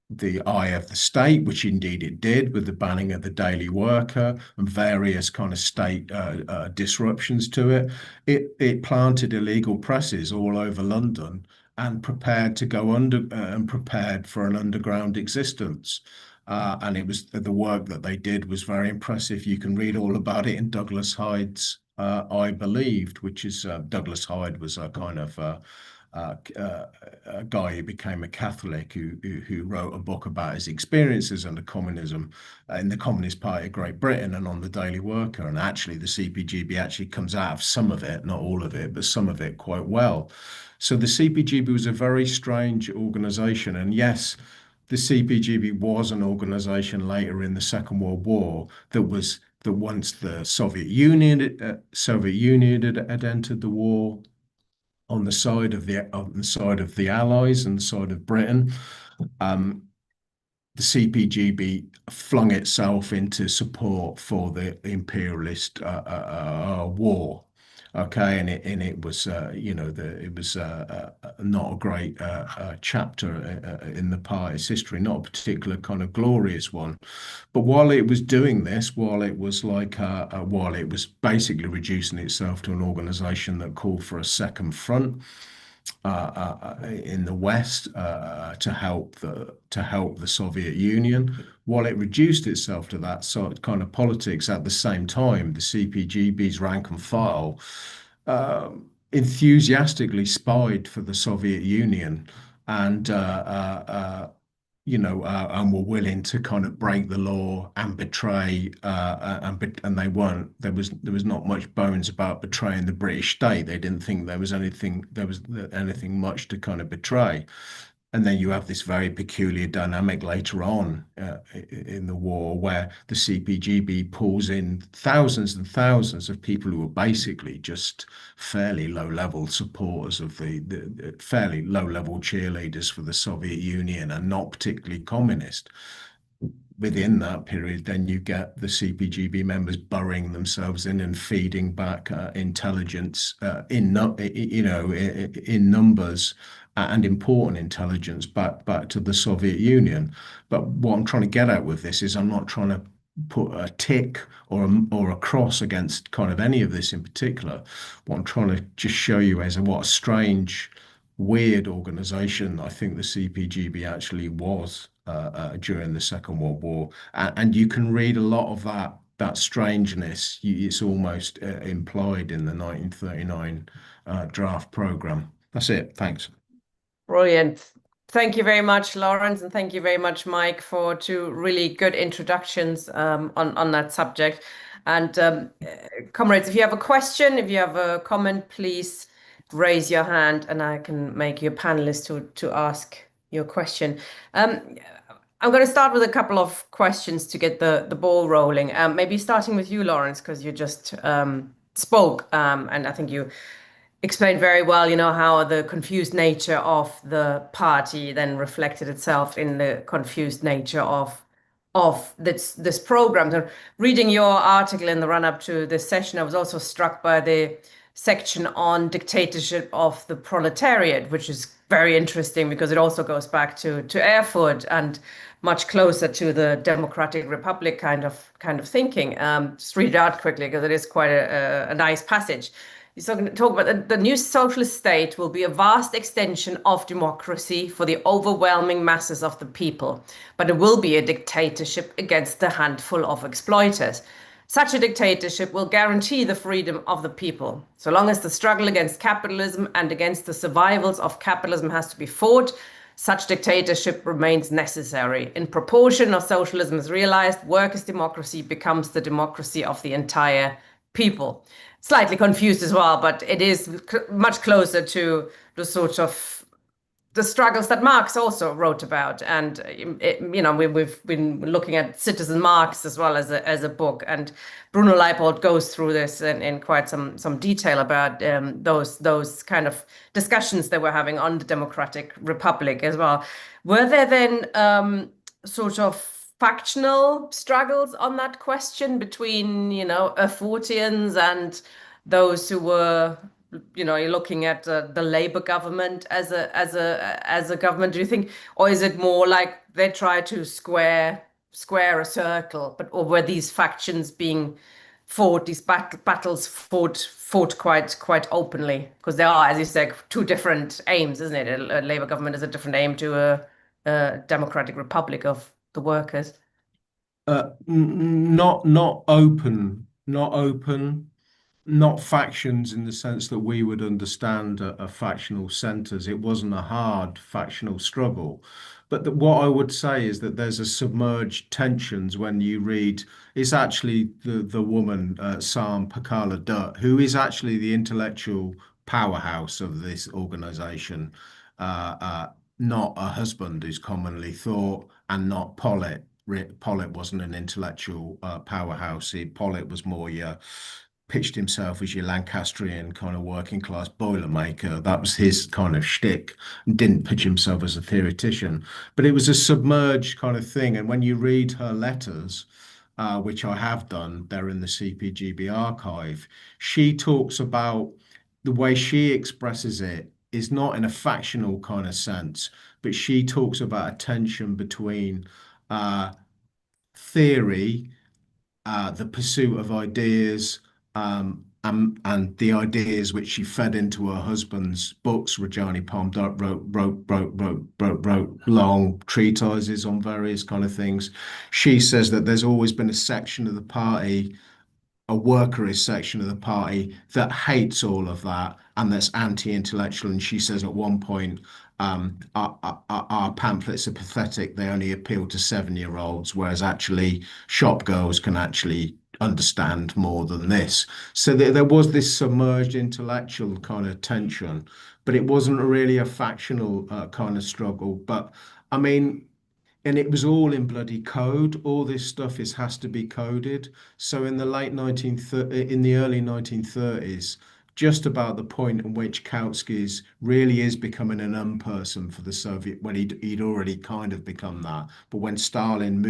the eye of the state, which indeed it did, with the banning of the Daily Worker and various kind of state disruptions to it. It planted illegal presses all over London and prepared to go under and prepared for an underground existence. And it was the work that they did was very impressive. You can read all about it in Douglas Hyde's I Believed, which is Douglas Hyde was a kind of a guy who became a Catholic who wrote a book about his experiences under communism in the Communist Party of Great Britain and on the Daily Worker. And actually, the CPGB actually comes out of some of it, not all of it, but some of it quite well. So the CPGB was a very strange organization. And yes, the CPGB was an organization later in the Second World War that once the Soviet Union had entered the war on the side of the Allies and the side of Britain, the CPGB flung itself into support for the imperialist war. Okay, and it was not a great chapter in the party's history, not a particular kind of glorious one. But while it was doing this, while it was basically reducing itself to an organization that called for a second front in the West to help the Soviet Union, while it reduced itself to that sort of kind of politics, at the same time, the CPGB's rank and file enthusiastically spied for the Soviet Union, and and were willing to kind of break the law and betray, and they weren't. There was not much bones about betraying the British state. They didn't think there was anything much to kind of betray. And then you have this very peculiar dynamic later on in the war, where the CPGB pulls in thousands and thousands of people who were basically just fairly low-level supporters of the fairly low-level cheerleaders for the Soviet Union and not particularly communist. Within that period, then you get the CPGB members burying themselves in and feeding back intelligence in numbers and important intelligence back to the Soviet Union. But what I'm trying to get at with this is I'm not trying to put a tick or a cross against kind of any of this in particular. What I'm trying to just show you is what a strange, weird organization I think the CPGB actually was during the Second World War. And you can read a lot of that strangeness. It's almost implied in the 1939 draft program. That's it. Thanks. Brilliant. Thank you very much, Lawrence, and thank you very much, Mike, for two really good introductions on that subject. And comrades, if you have a question, if you have a comment, please raise your hand and I can make you a panelist to ask your question. I'm going to start with a couple of questions to get the ball rolling. Maybe starting with you, Lawrence, because you just spoke, and I think you explained very well, how the confused nature of the party then reflected itself in the confused nature of this program. So reading your article in the run-up to this session, I was also struck by the section on dictatorship of the proletariat, which is very interesting because it also goes back to Erfurt and much closer to the Democratic Republic kind of thinking. Just read it out quickly because it is quite a nice passage. He's talking about the new socialist state will be a vast extension of democracy for the overwhelming masses of the people, but it will be a dictatorship against a handful of exploiters. Such a dictatorship will guarantee the freedom of the people. So long as the struggle against capitalism and against the survivals of capitalism has to be fought, such dictatorship remains necessary. In proportion as socialism is realized, workers' democracy becomes the democracy of the entire people. Slightly confused as well, but it is much closer to the sort of the struggles that Marx also wrote about. And we've been looking at Citizen Marx as well as a book, and Bruno Leipold goes through this in quite some detail about those kind of discussions that we're having on the Democratic Republic as well. Were there then sort of factional struggles on that question between Erfurtians and those who were, you're looking at the Labour government as a government? Do you think, or is it more like they try to square a circle, or were these factions being fought, these battles fought quite openly? Because there are, as you said, two different aims, isn't it? A Labour government is a different aim to a Democratic Republic of the workers. Not open, not factions in the sense that we would understand a factional centres. It wasn't a hard factional struggle. But what I would say is that there's a submerged tensions when you read, it's actually the woman, Sam Pakala Dutt, who is actually the intellectual powerhouse of this organization, not a husband who's commonly thought, and not Pollitt. Pollitt wasn't an intellectual powerhouse. Pollitt was more your pitched himself as your Lancastrian kind of working class boilermaker. That was his kind of shtick, and didn't pitch himself as a theoretician. But it was a submerged kind of thing. And when you read her letters, which I have done, they're in the CPGB archive, she talks about the way she expresses it is not in a factional kind of sense, but she talks about a tension between theory, the pursuit of ideas, and the ideas which she fed into her husband's books. Rajani Palm wrote long treatises on various kind of things. She says that there's always been a section of the party, a workerist section of the party, that hates all of that and that's anti-intellectual. And she says at one point, our pamphlets are pathetic. They only appeal to 7-year-olds, whereas actually shop girls can actually understand more than this. So there was this submerged intellectual kind of tension, but it wasn't really a factional kind of struggle. But I mean, and it was all in bloody code. All this stuff has to be coded. So in the early 1930s, just about the point in which Kautsky's really is becoming an unperson for the Soviet, when he'd already kind of become that. But when Stalin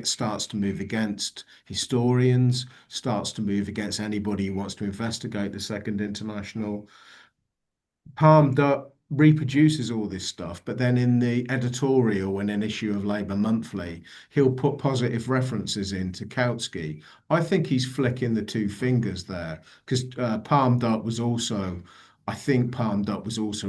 starts to move against historians, starts to move against anybody who wants to investigate the Second International, Palm Dutt reproduces all this stuff, but then in the editorial in an issue of Labour Monthly, he'll put positive references into Kautsky. I think he's flicking the two fingers there, because I think Palm Dutt was also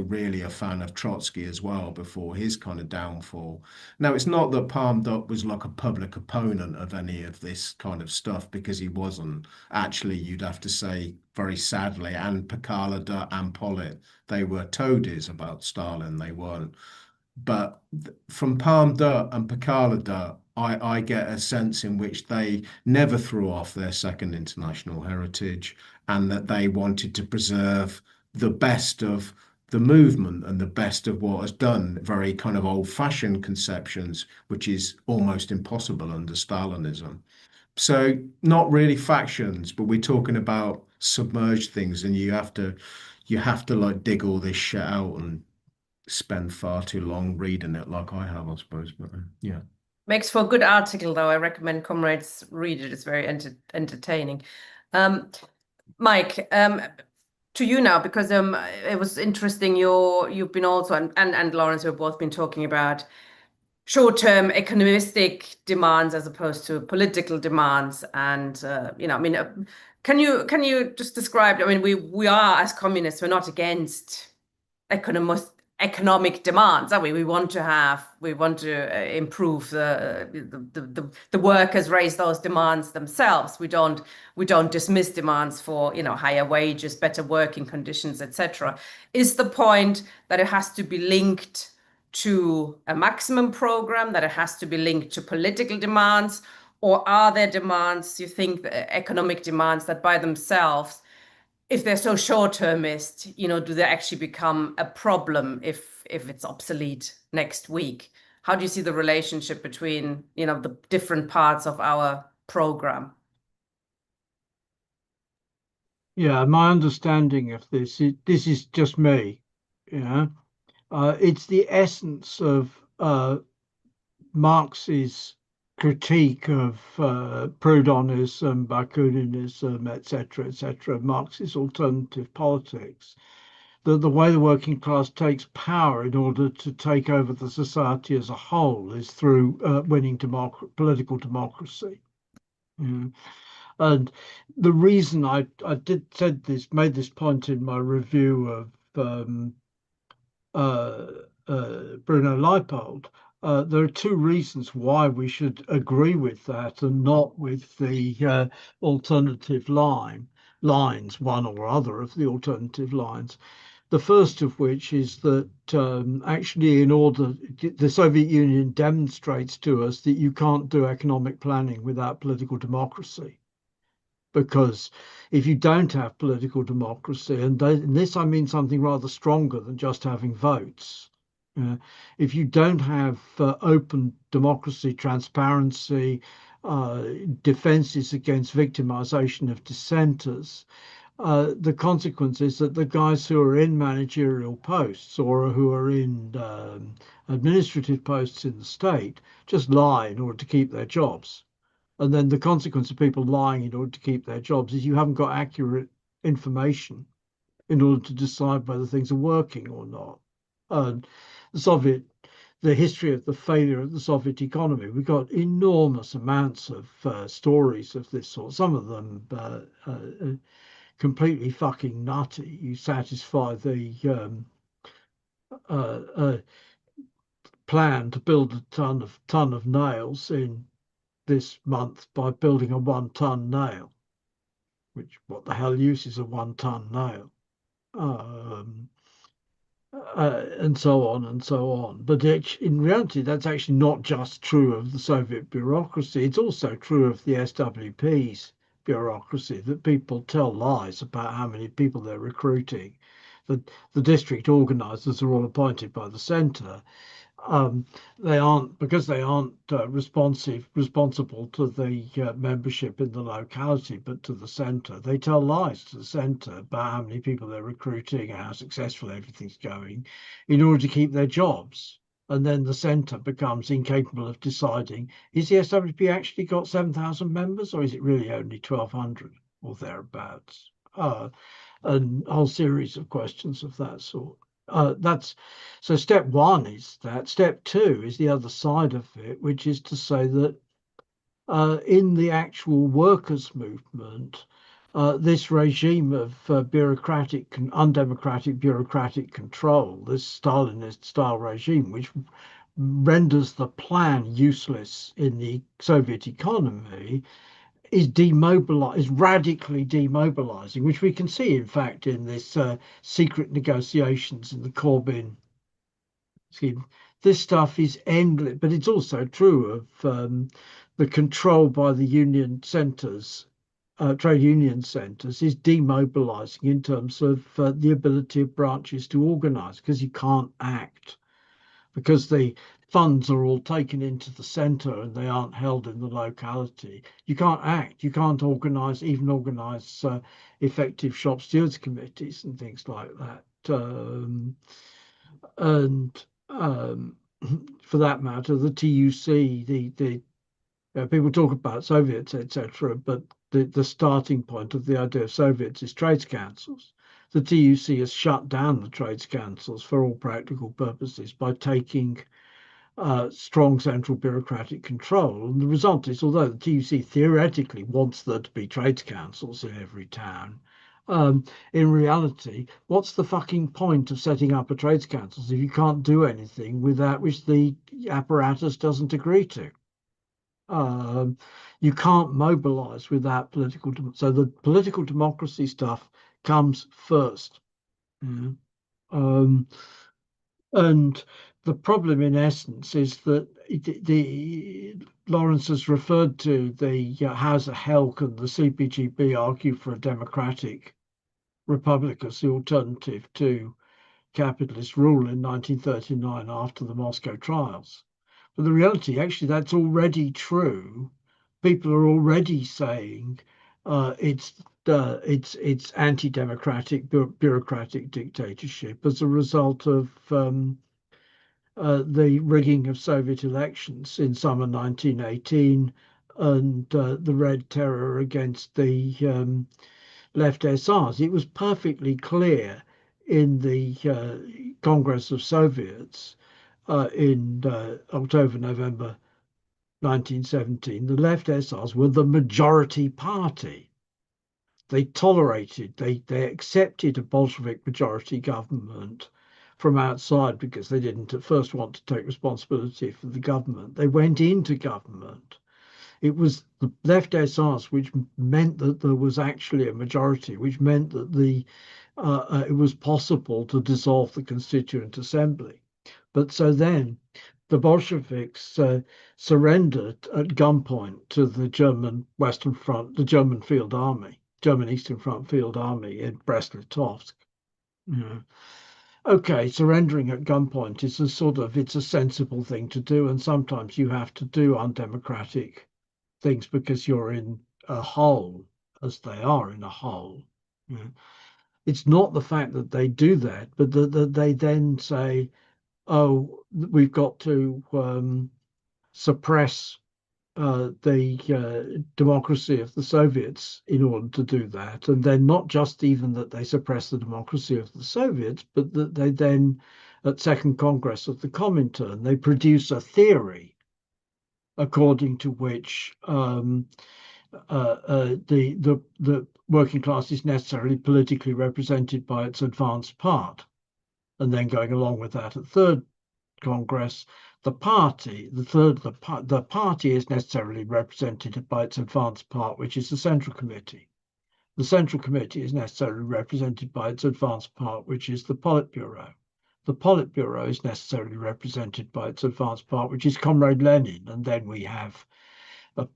really a fan of Trotsky as well before his kind of downfall. Now, it's not that Palm Dutt was like a public opponent of any of this kind of stuff, because he wasn't. Actually, you'd have to say, very sadly, and Pakala Dutt and Pollitt, they were toadies about Stalin. They weren't. But from Palm Dutt and Pakala Dutt, I get a sense in which they never threw off their Second International heritage, and that they wanted to preserve the best of the movement and the best of what is done, very kind of old-fashioned conceptions, which is almost impossible under Stalinism. So not really factions, but we're talking about submerged things, and you have to like dig all this shit out and spend far too long reading it, like I have, I suppose. But yeah. Makes for a good article, though. I recommend comrades read it. It's very entertaining. Mike, to you now, because it was interesting. You've been also and Lawrence, we've both been talking about short-term economistic demands as opposed to political demands, and I mean, can you just describe? I mean, we are, as communists, we're not against economic demands, are we? We want to improve the workers, raise those demands themselves. We don't dismiss demands for higher wages, better working conditions, etc. Is the point that it has to be linked to a maximum program, that it has to be linked to political demands, or are there demands, you think, economic demands that by themselves, if they're so short-termist, do they actually become a problem if it's obsolete next week? How do you see the relationship between, the different parts of our program? Yeah, my understanding of this is just me. It's the essence of Marx's critique of Proudonism, Bakuninism, etc., Marx's alternative politics, the way the working class takes power in order to take over the society as a whole is through winning political democracy. And the reason I made this point in my review of Bruno Leipold, there are two reasons why we should agree with that and not with the alternative lines, one or other of the alternative lines. The first of which is that actually, the Soviet Union demonstrates to us that you can't do economic planning without political democracy. Because if you don't have political democracy, and in this I mean something rather stronger than just having votes, if you don't have open democracy, transparency, defenses against victimization of dissenters, the consequence is that the guys who are in managerial posts or who are in administrative posts in the state just lie in order to keep their jobs. And then the consequence of people lying in order to keep their jobs is you haven't got accurate information in order to decide whether things are working or not. The history of the failure of the Soviet economy, we got enormous amounts of stories of this sort, some of them completely fucking nutty. You satisfy the plan to build a ton of nails in this month by building a 1-ton nail, which what the hell uses a 1-ton nail, and so on and so on. But in reality, that's actually not just true of the Soviet bureaucracy. It's also true of the SWP's bureaucracy, that people tell lies about how many people they're recruiting. The district organizers are all appointed by the centre. They aren't responsible to the membership in the locality, but to the centre. They tell lies to the centre about how many people they're recruiting and how successful everything's going in order to keep their jobs. And then the centre becomes incapable of deciding, is the SWP actually got 7,000 members or is it really only 1,200 or thereabouts? And a whole series of questions of that sort. So step one is that. Step two is the other side of it, which is to say that in the actual workers' movement, this regime of undemocratic bureaucratic control, this Stalinist style regime, which renders the plan useless in the Soviet economy, is radically demobilizing, which we can see, in fact, in this secret negotiations in the Corbyn scheme. This stuff is endless, but it's also true of the control by the union centres trade union centres is demobilising in terms of the ability of branches to organise, because you can't act, because the funds are all taken into the centre and they aren't held in the locality. You can't act. You can't organise, even organise effective shop stewards committees and things like that. And for that matter, the TUC, people talk about Soviets, etc., but the starting point of the idea of Soviets is trades councils. The TUC has shut down the trades councils for all practical purposes by taking strong central bureaucratic control. And the result is, although the TUC theoretically wants there to be trades councils in every town, in reality, what's the fucking point of setting up a trades council if you can't do anything with that which the apparatus doesn't agree to? You can't mobilize without political. So the political democracy stuff comes first. And the problem, in essence, is that Lawrence has referred to the Hauser Helk and the CPGB argue for a democratic republic as the alternative to capitalist rule in 1939 after the Moscow trials. But the reality, actually, that's already true. People are already saying it's anti-democratic, bureaucratic dictatorship as a result of the rigging of Soviet elections in summer 1918 and the Red Terror against the left SRs. It was perfectly clear in the Congress of Soviets in October, November 1917, the left SRs were the majority party. They tolerated, they accepted a Bolshevik majority government from outside because they didn't at first want to take responsibility for the government. They went into government. It was the left SRs which meant that there was actually a majority, which meant that it was possible to dissolve the Constituent Assembly. But so then the Bolsheviks surrendered at gunpoint to the German Western Front, the German Field Army, German Eastern Front Field Army in Brest-Litovsk. Okay, surrendering at gunpoint is it's a sensible thing to do, and sometimes you have to do undemocratic things because you're in a hole, as they are in a hole. It's not the fact that they do that, but that they then say, oh, we've got to suppress the democracy of the Soviets in order to do that. And then not just even that they suppress the democracy of the Soviets, but that they then, at Second Congress of the Comintern, they produce a theory according to which the working class is necessarily politically represented by its advanced part. And then going along with that at Third Congress, the party is necessarily represented by its advanced part, which is the Central Committee. The Central Committee is necessarily represented by its advanced part, which is the Politburo. The Politburo is necessarily represented by its advanced part, which is Comrade Lenin. And then we have a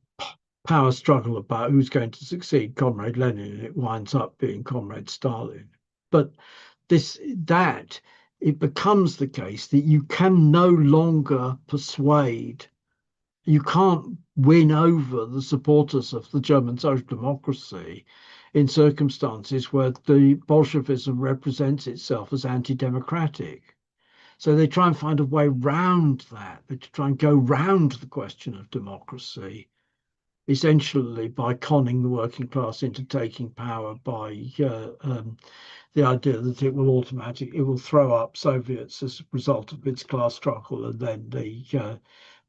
power struggle about who's going to succeed Comrade Lenin, and it winds up being Comrade Stalin. But it becomes the case that you can no longer persuade, you can't win over the supporters of the German social democracy in circumstances where the Bolshevism represents itself as anti-democratic. So they try and find a way round that. They try and go round the question of democracy, essentially by conning the working class into taking power by the idea that it will throw up Soviets as a result of its class struggle, and then the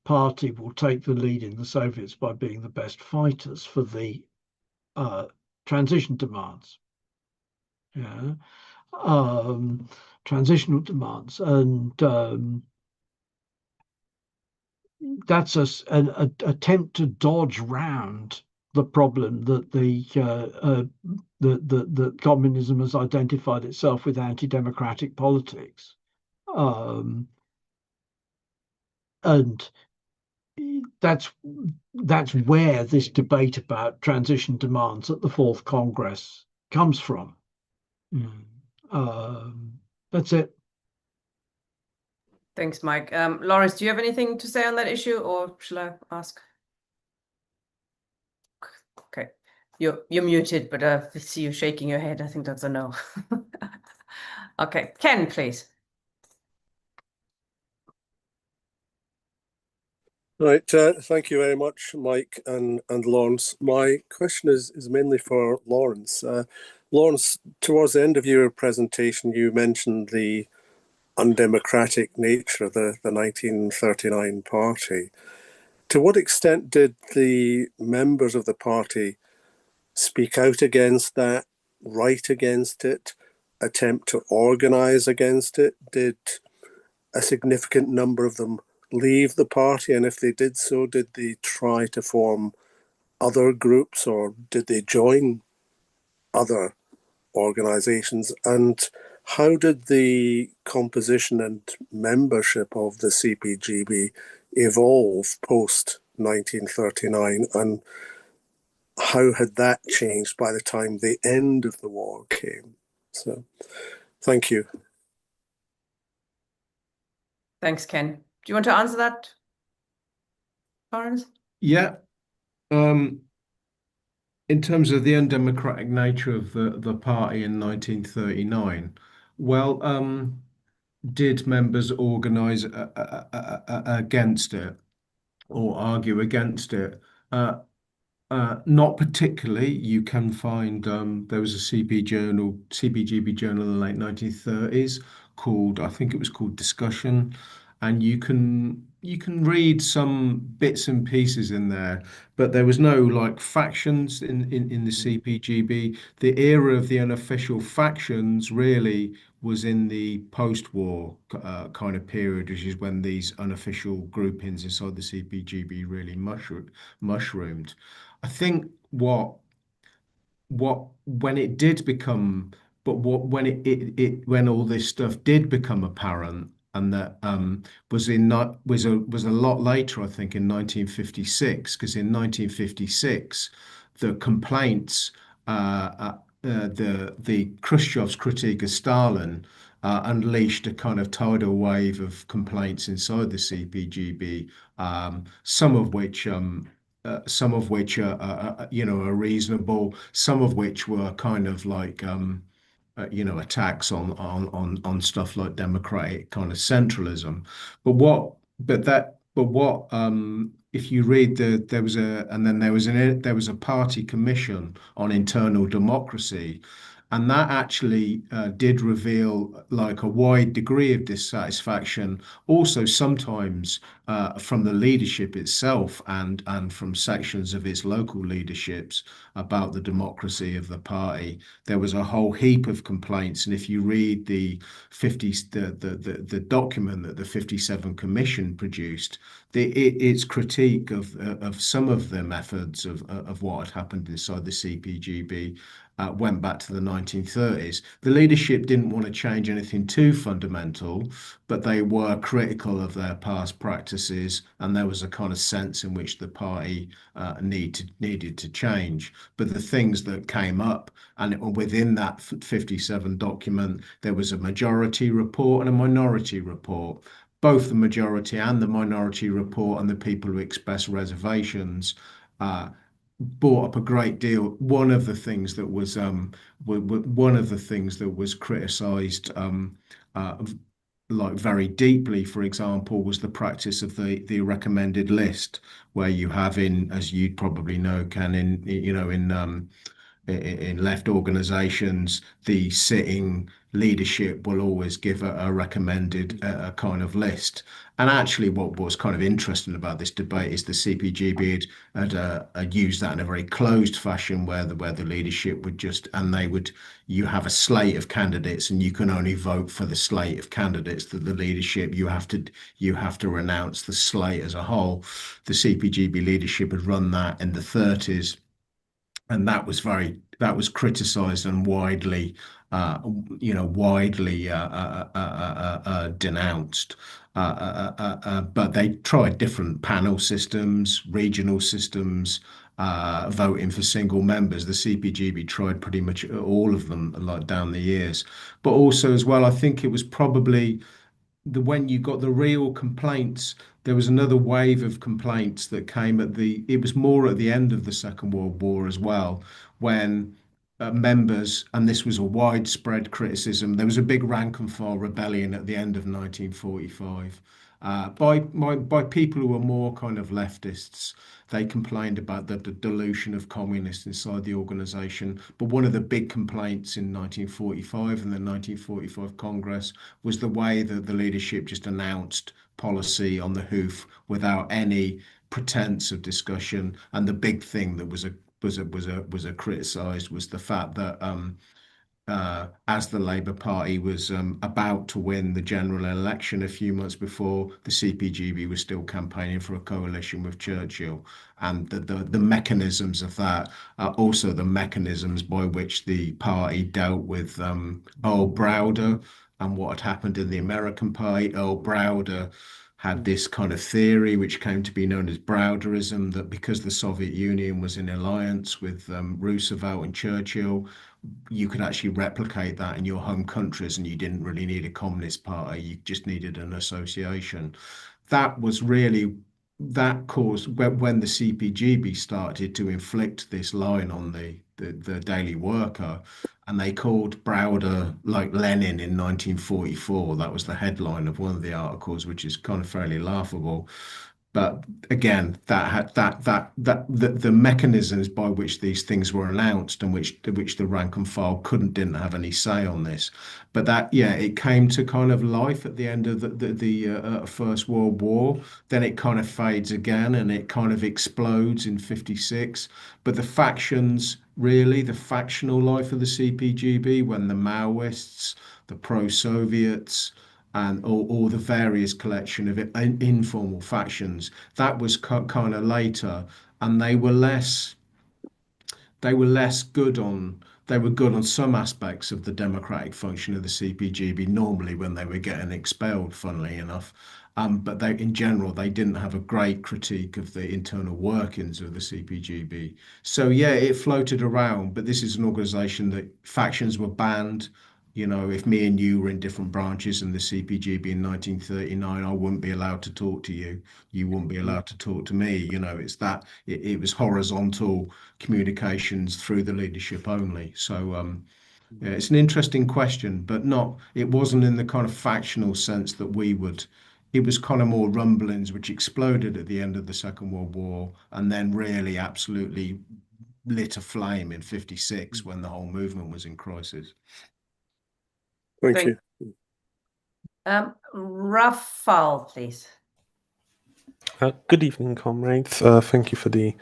party will take the lead in the Soviets by being the best fighters for the transition demands. Transitional demands, and that's an attempt to dodge round the problem that the communism has identified itself with anti-democratic politics, and that's where this debate about transition demands at the Fourth Congress comes from. That's it. Thanks, Mike. Lawrence, do you have anything to say on that issue, or shall I ask? Okay, you're muted, but I see you shaking your head. I think that's a no. Okay, Ken, please. Right, thank you very much, Mike and Lawrence. My question is mainly for Lawrence. Lawrence, towards the end of your presentation, you mentioned the undemocratic nature of the 1939 party. To what extent did the members of the party speak out against that, write against it, attempt to organize against it? Did a significant number of them leave the party? And if they did so, did they try to form other groups, or did they join other organizations? And how did the composition and membership of the CPGB evolve post 1939, and how had that changed by the time the end of the war came? So, thank you. Thanks, Ken. Do you want to answer that, Lawrence? Yeah. In terms of the undemocratic nature of the party in 1939, well, did members organise against it or argue against it? Not particularly. You can find there was a CPGB journal in the late 1930s called, I think it was called Discussion, and you can read some bits and pieces in there, but there was no like factions in the CPGB. The era of the unofficial factions really was in the post-war kind of period, which is when these unofficial groupings inside the CPGB really mushroomed. I think what when it did become, but what when all this stuff did become apparent, and that was a lot later, I think, in 1956, because in 1956 the complaints, the Khrushchev's critique of Stalin unleashed a kind of tidal wave of complaints inside the CPGB, some of which are reasonable, some of which were kind of like attacks on stuff like democratic kind of centralism. But if you read there was a party commission on internal democracy, and that actually did reveal like a wide degree of dissatisfaction, also sometimes from the leadership itself and from sections of its local leaderships about the democracy of the party. There was a whole heap of complaints, and if you read the document that the 57 Commission produced, its critique of some of the methods of what had happened inside the CPGB went back to the 1930s. The leadership didn't want to change anything too fundamental, but they were critical of their past practices, and there was a kind of sense in which the party needed to change. But the things that came up, and within that 57 document, there was a majority report and a minority report. Both the majority and the minority report, and the people who expressed reservations brought up a great deal. One of the things that was criticised like very deeply, for example, was the practice of the recommended list, where you have, in, as you'd probably know, Ken, in left organizations, the sitting leadership will always give a recommended kind of list. And actually, what was kind of interesting about this debate is the CPGB had used that in a very closed fashion, where the leadership would you have a slate of candidates, and you can only vote for the slate of candidates. That the leadership, you have to renounce the slate as a whole. The CPGB leadership had run that in the 30s. And that was very that was criticised and widely, denounced. But they tried different panel systems, regional systems, voting for single members. The CPGB tried pretty much all of them, like down the years. But also as well, I think it was probably when you got the real complaints, there was another wave of complaints that came it was more at the end of the Second World War as well, when members, and this was a widespread criticism, there was a big rank and file rebellion at the end of 1945 by people who were more kind of leftists. They complained about the dilution of communists inside the organization. But one of the big complaints in 1945 and the 1945 Congress was the way that the leadership just announced policy on the hoof without any pretense of discussion. And the big thing that was criticised was the fact that as the Labour Party was about to win the general election a few months before, the CPGB was still campaigning for a coalition with Churchill. And the mechanisms of that are also the mechanisms by which the party dealt with Earl Browder and what had happened in the American Party. Earl Browder had this kind of theory, which came to be known as Browderism, that because the Soviet Union was in alliance with Roosevelt and Churchill, you could actually replicate that in your home countries, and you didn't really need a communist party. You just needed an association. That was really that caused when the CPGB started to inflict this line on the daily worker, and they called Browder like Lenin in 1944. That was the headline of one of the articles, which is kind of fairly laughable. But again, the mechanisms by which these things were announced and which the rank and file didn't have any say on this. But that, yeah, it came to kind of life at the end of the First World War. Then it kind of fades again and it kind of explodes in 56. But the factions, really, the factional life of the CPGB, when the Maoists, the pro-Soviets, and all the various collection of informal factions, that was kind of later, and they were less good on. They were good on some aspects of the democratic function of the CPGB normally when they were getting expelled, funnily enough. But in general, they didn't have a great critique of the internal workings of the CPGB. So yeah, it floated around, but this is an organization that factions were banned. If me and you were in different branches in the CPGB in 1939, I wouldn't be allowed to talk to you. You wouldn't be allowed to talk to me. It was horizontal communications through the leadership only. So yeah, it's an interesting question, but it wasn't in the kind of factional sense that it was kind of more rumblings which exploded at the end of the Second World War and then really absolutely lit a flame in 56 when the whole movement was in crisis. Thank you. Rafal, please. Good evening, comrades. Thank you for the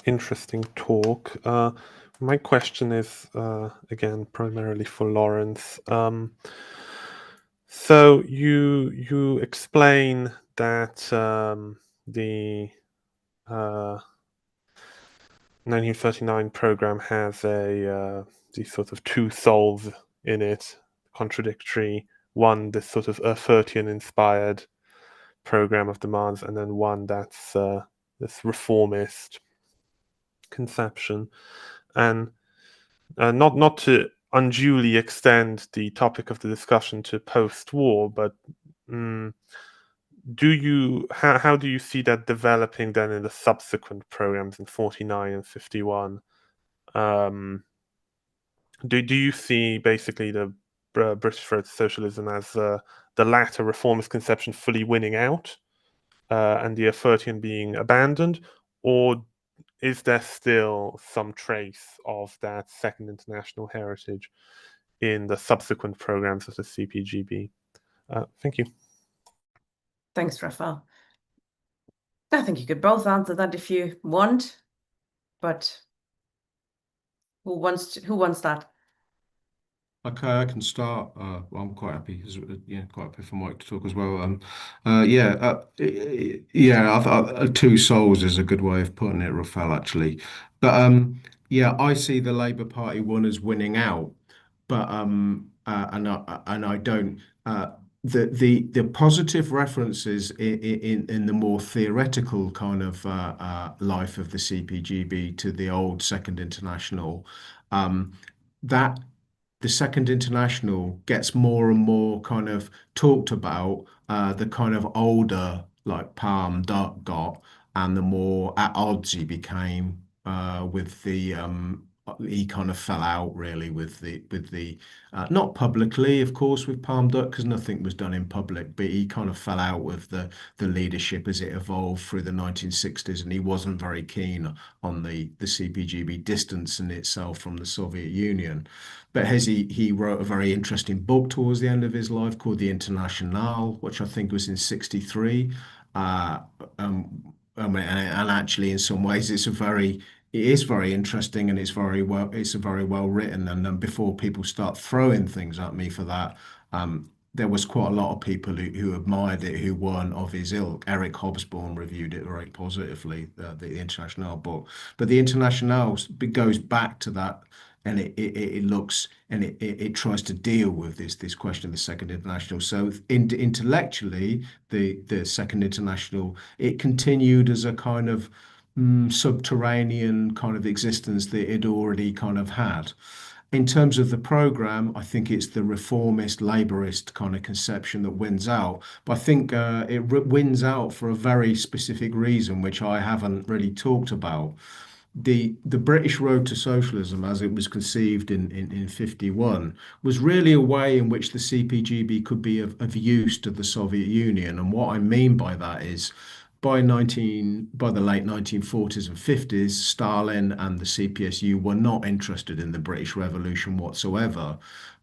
interesting talk. My question is, again, primarily for Lawrence. So you explain that the 1939 program has these sort of two souls in it, contradictory. One, this sort of Erfurtian-inspired program of demands, and then one that's this reformist conception. And not to unduly extend the topic of the discussion to post-war, but how do you see that developing then in the subsequent programs in 49 and 51? Do you see basically the British Threat Socialism as the latter reformist conception fully winning out and the Erfurtian being abandoned, or is there still some trace of that Second International heritage in the subsequent programs of the CPGB? Thank you. Thanks, Rafal. I think you could both answer that if you want, but who wants that? Okay, I can start. Well, I'm quite happy, yeah, quite happy for Mike to talk as well. Yeah, yeah. Two souls is a good way of putting it, Rafael, actually. But yeah, I see the Labour Party one as winning out, but and I don't. The positive references in the more theoretical kind of life of the CPGB to the old Second International, that the Second International gets more and more kind of talked about, the kind of older like Palm Duck got, and the more at odds he became with the he kind of fell out really with the not publicly, of course, with Palm Duck because nothing was done in public, but he kind of fell out with the leadership as it evolved through the 1960s, and he wasn't very keen on the CPGB distancing itself from the Soviet Union. But he wrote a very interesting book towards the end of his life called The Internationale, which I think was in '63. Uh, I mean, and actually, in some ways, it is very interesting, and it's a very well written. And then before people start throwing things at me for that, there was quite a lot of people who admired it who weren't of his ilk. Eric Hobsbawm reviewed it very positively, the Internationale book. But the Internationale goes back to that, and it looks and it tries to deal with this question of the Second International. So intellectually, the Second International, it continued as a kind of subterranean kind of existence that it already kind of had. In terms of the program, I think it's the reformist, labourist kind of conception that wins out. But I think it wins out for a very specific reason, which I haven't really talked about. The British road to socialism, as it was conceived in 51, was really a way in which the CPGB could be of use to the Soviet Union. And what I mean by that is by the late 1940s and 50s, Stalin and the CPSU were not interested in the British Revolution whatsoever.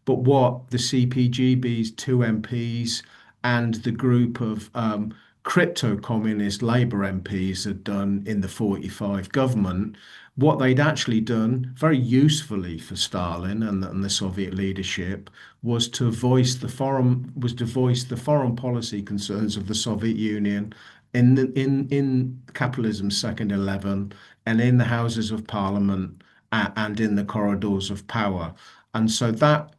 But what the CPGB's two MPs and the group of crypto-communist Labour MPs had done in the 45 government, what they'd actually done very usefully for Stalin and the Soviet leadership was to voice the foreign policy concerns of the Soviet Union in capitalism's second 11 and in the houses of parliament and in the corridors of power. And so that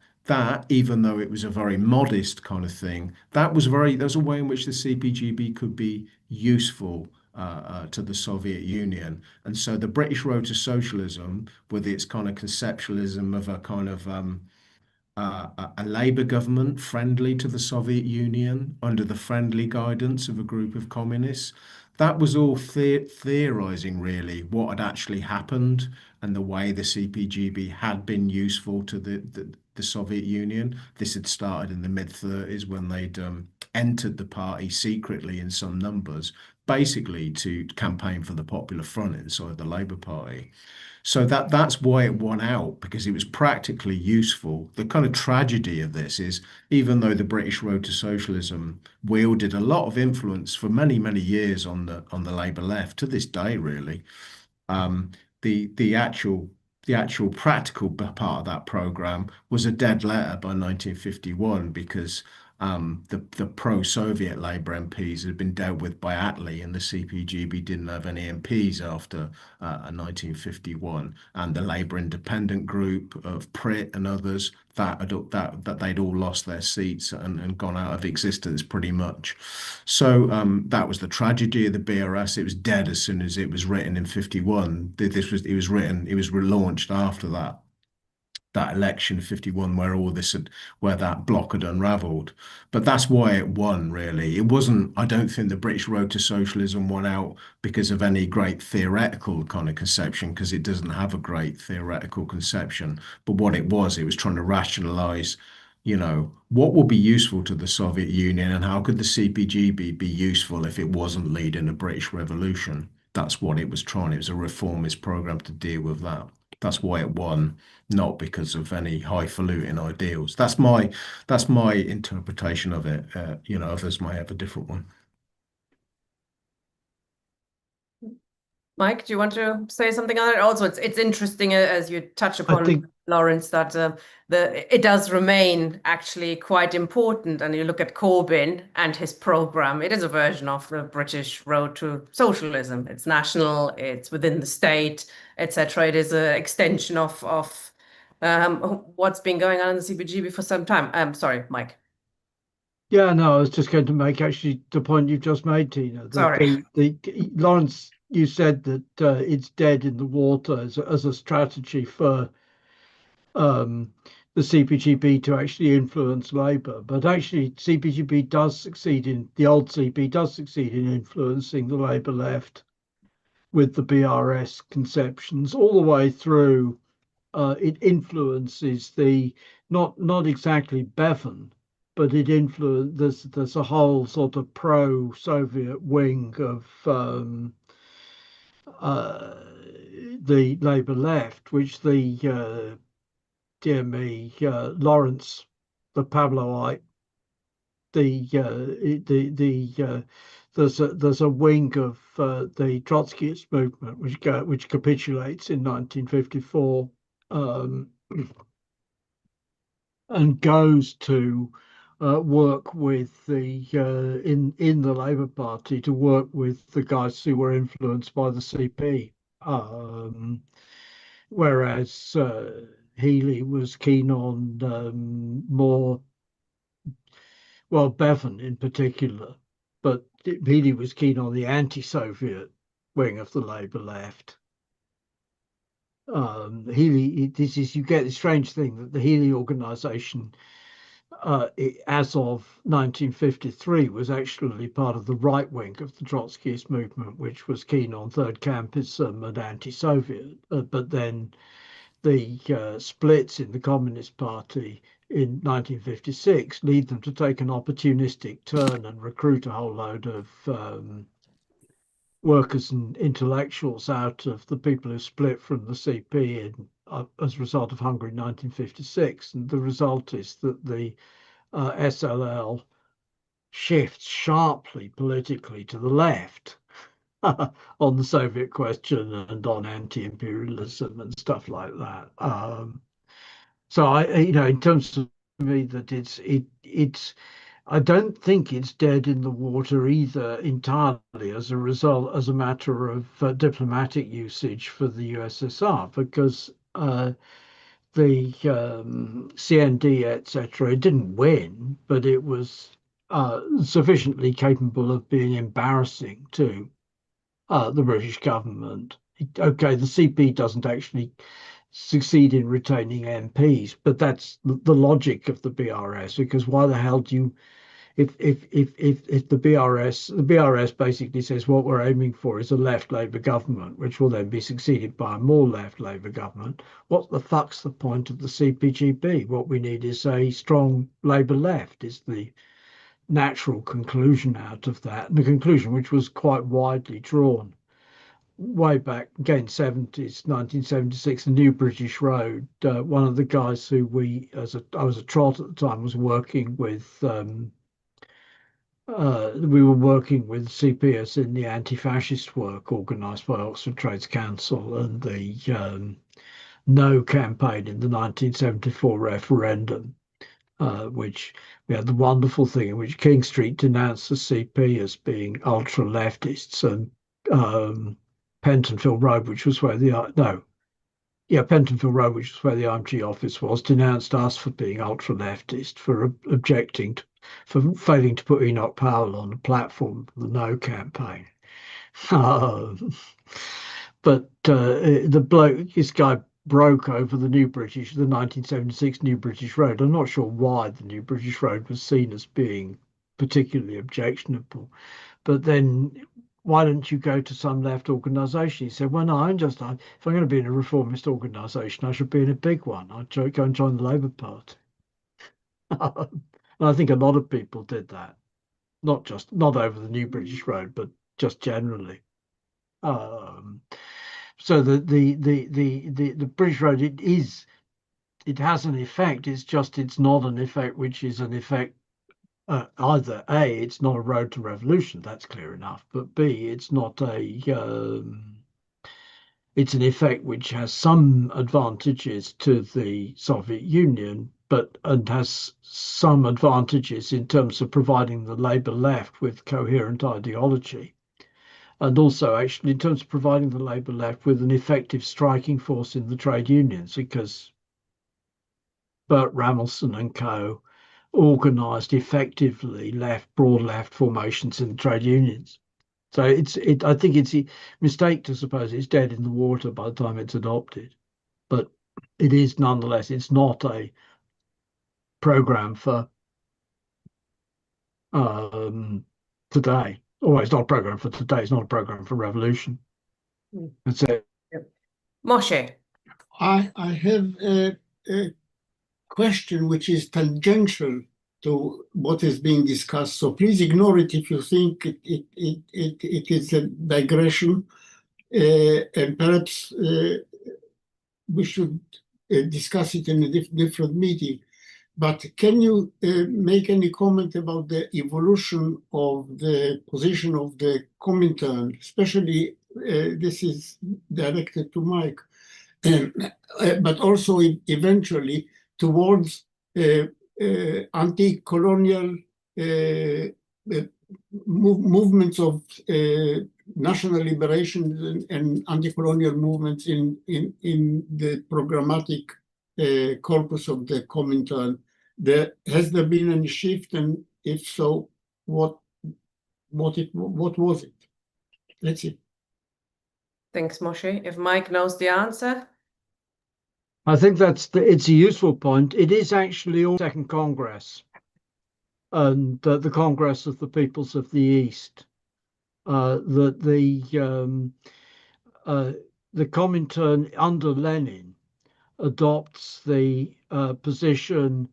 even though it was a very modest kind of thing, there's a way in which the CPGB could be useful to the Soviet Union. And so the British road to socialism, with its kind of conceptualism of a kind of a Labour government friendly to the Soviet Union under the friendly guidance of a group of communists. That was all theorizing really what had actually happened and the way the CPGB had been useful to the Soviet Union. This had started in the mid-30s when they'd entered the party secretly in some numbers, basically to campaign for the Popular Front inside the Labour Party. So that's why it won out, because it was practically useful. The kind of tragedy of this is, even though the British road to socialism wielded a lot of influence for many, many years on the Labour left, to this day, really, um, the actual practical part of that program was a dead letter by 1951 because the pro-Soviet Labour MPs had been dealt with by Attlee, and the CPGB didn't have any MPs after 1951, and the Labour Independent Group of Pritt and others that they'd all lost their seats and gone out of existence pretty much. So that was the tragedy of the BRS. It was dead as soon as it was written in 51. It was relaunched after that election 51 where that block had unraveled. But that's why it won, really. It wasn't, I don't think the British road to socialism won out because of any great theoretical kind of conception, because it doesn't have a great theoretical conception. But what it was trying to rationalize, what would be useful to the Soviet Union and how could the CPGB be useful if it wasn't leading a British revolution. That's what it was trying. It was a reformist program to deal with that. That's why it won, not because of any highfalutin ideals. That's my interpretation of it. Others may have a different one. Mike, do you want to say something on it? Also, it's interesting as you touch upon. Lawrence, that it does remain actually quite important. And you look at Corbyn and his program, it is a version of the British road to socialism. It's national, it's within the state, etc. It is an extension of what's been going on in the CPGB for some time. Sorry, Mike. Yeah, no, I was just going to make actually the point you've just made, Tina. That Sorry. Lawrence, you said that it's dead in the water as a strategy for the CPGB to actually influence Labour, but actually CPGB does succeed in the old CP does succeed in influencing the Labour left with the BRS conceptions all the way through. It influences the not exactly Bevan, but it influences. There's a whole sort of pro-Soviet wing of the Labour left, which the dear me, Lawrence, the Pabloite, there's a wing of the Trotskyist movement which capitulates in 1954 and goes to work with the in the Labour Party to work with the guys who were influenced by the CP. Whereas Healy was keen on more, well, Bevan in particular, but Healy was keen on the anti-Soviet wing of the Labour left. Healy, you get the strange thing that the Healy organisation, as of 1953, was actually part of the right wing of the Trotskyist movement, which was keen on third campism and anti-Soviet, but then the splits in the Communist Party in 1956 lead them to take an opportunistic turn and recruit a whole load of workers and intellectuals out of the people who split from the CP as a result of Hungary in 1956. And the result is that the SLL shifts sharply politically to the left on the Soviet question and on anti-imperialism and stuff like that. So in terms of me, that it's I don't think it's dead in the water either entirely as a matter of diplomatic usage for the USSR, because the CND, etc., it didn't win, but it was sufficiently capable of being embarrassing to the British government. Okay, the CP doesn't actually succeed in retaining MPs, but that's the logic of the BRS, because why the hell do you, if the BRS basically says what we're aiming for is a left Labour government, which will then be succeeded by a more left Labour government, what the fuck's the point of the CPGB? What we need is a strong Labour left, is the natural conclusion out of that, and the conclusion which was quite widely drawn way back again 70s, 1976, the New British Road. One of the guys who I was a trot at the time, was working with we were working with CPS in the anti-fascist work organised by Oxford Trades Council and the No campaign in the 1974 referendum, which we had the wonderful thing in which King Street denounced the CP as being ultra leftists, and Pentonville Road, which was where Pentonville Road, which was where the IMG office was, denounced us for being ultra leftist, for for failing to put Enoch Powell on the platform for the No campaign. But this guy broke over the 1976 New British Road. I'm not sure why the New British Road was seen as being particularly objectionable, but then why don't you go to some left organisation? He said, well, no, if I'm going to be in a reformist organisation, I should be in a big one. I'd go and join the Labour Party. And I think a lot of people did that, not over the New British Road, but just generally. So the British Road, it has an effect. It's not an effect which is an effect. Either A, it's not a road to revolution, that's clear enough, but B, it's not it's an effect which has some advantages to the Soviet Union, and has some advantages in terms of providing the Labour left with coherent ideology, and also actually in terms of providing the Labour left with an effective striking force in the trade unions, because Bert Ramilson and co organised effectively broad left formations in the trade unions. So I think it's a mistake to suppose it's dead in the water by the time it's adopted, but it is nonetheless. It's not a program for today. Or it's not a program for today. It's not a program for revolution. That's it. Moshe. I have a question which is tangential to what is being discussed. So please ignore it if you think it is a digression, and perhaps we should discuss it in a different meeting. But can you make any comment about the evolution of the position of the Comintern, especially this is directed to Mike, but also eventually towards anti-colonial movements of national liberation and anti-colonial movements in the programmatic corpus of the Comintern. Has there been any shift, and if so, what was it? That's it. Thanks, Moshe. If Mike knows the answer. I think it's a useful point. It is actually all Second Congress, and the Congress of the Peoples of the East, that the Comintern under Lenin adopts the position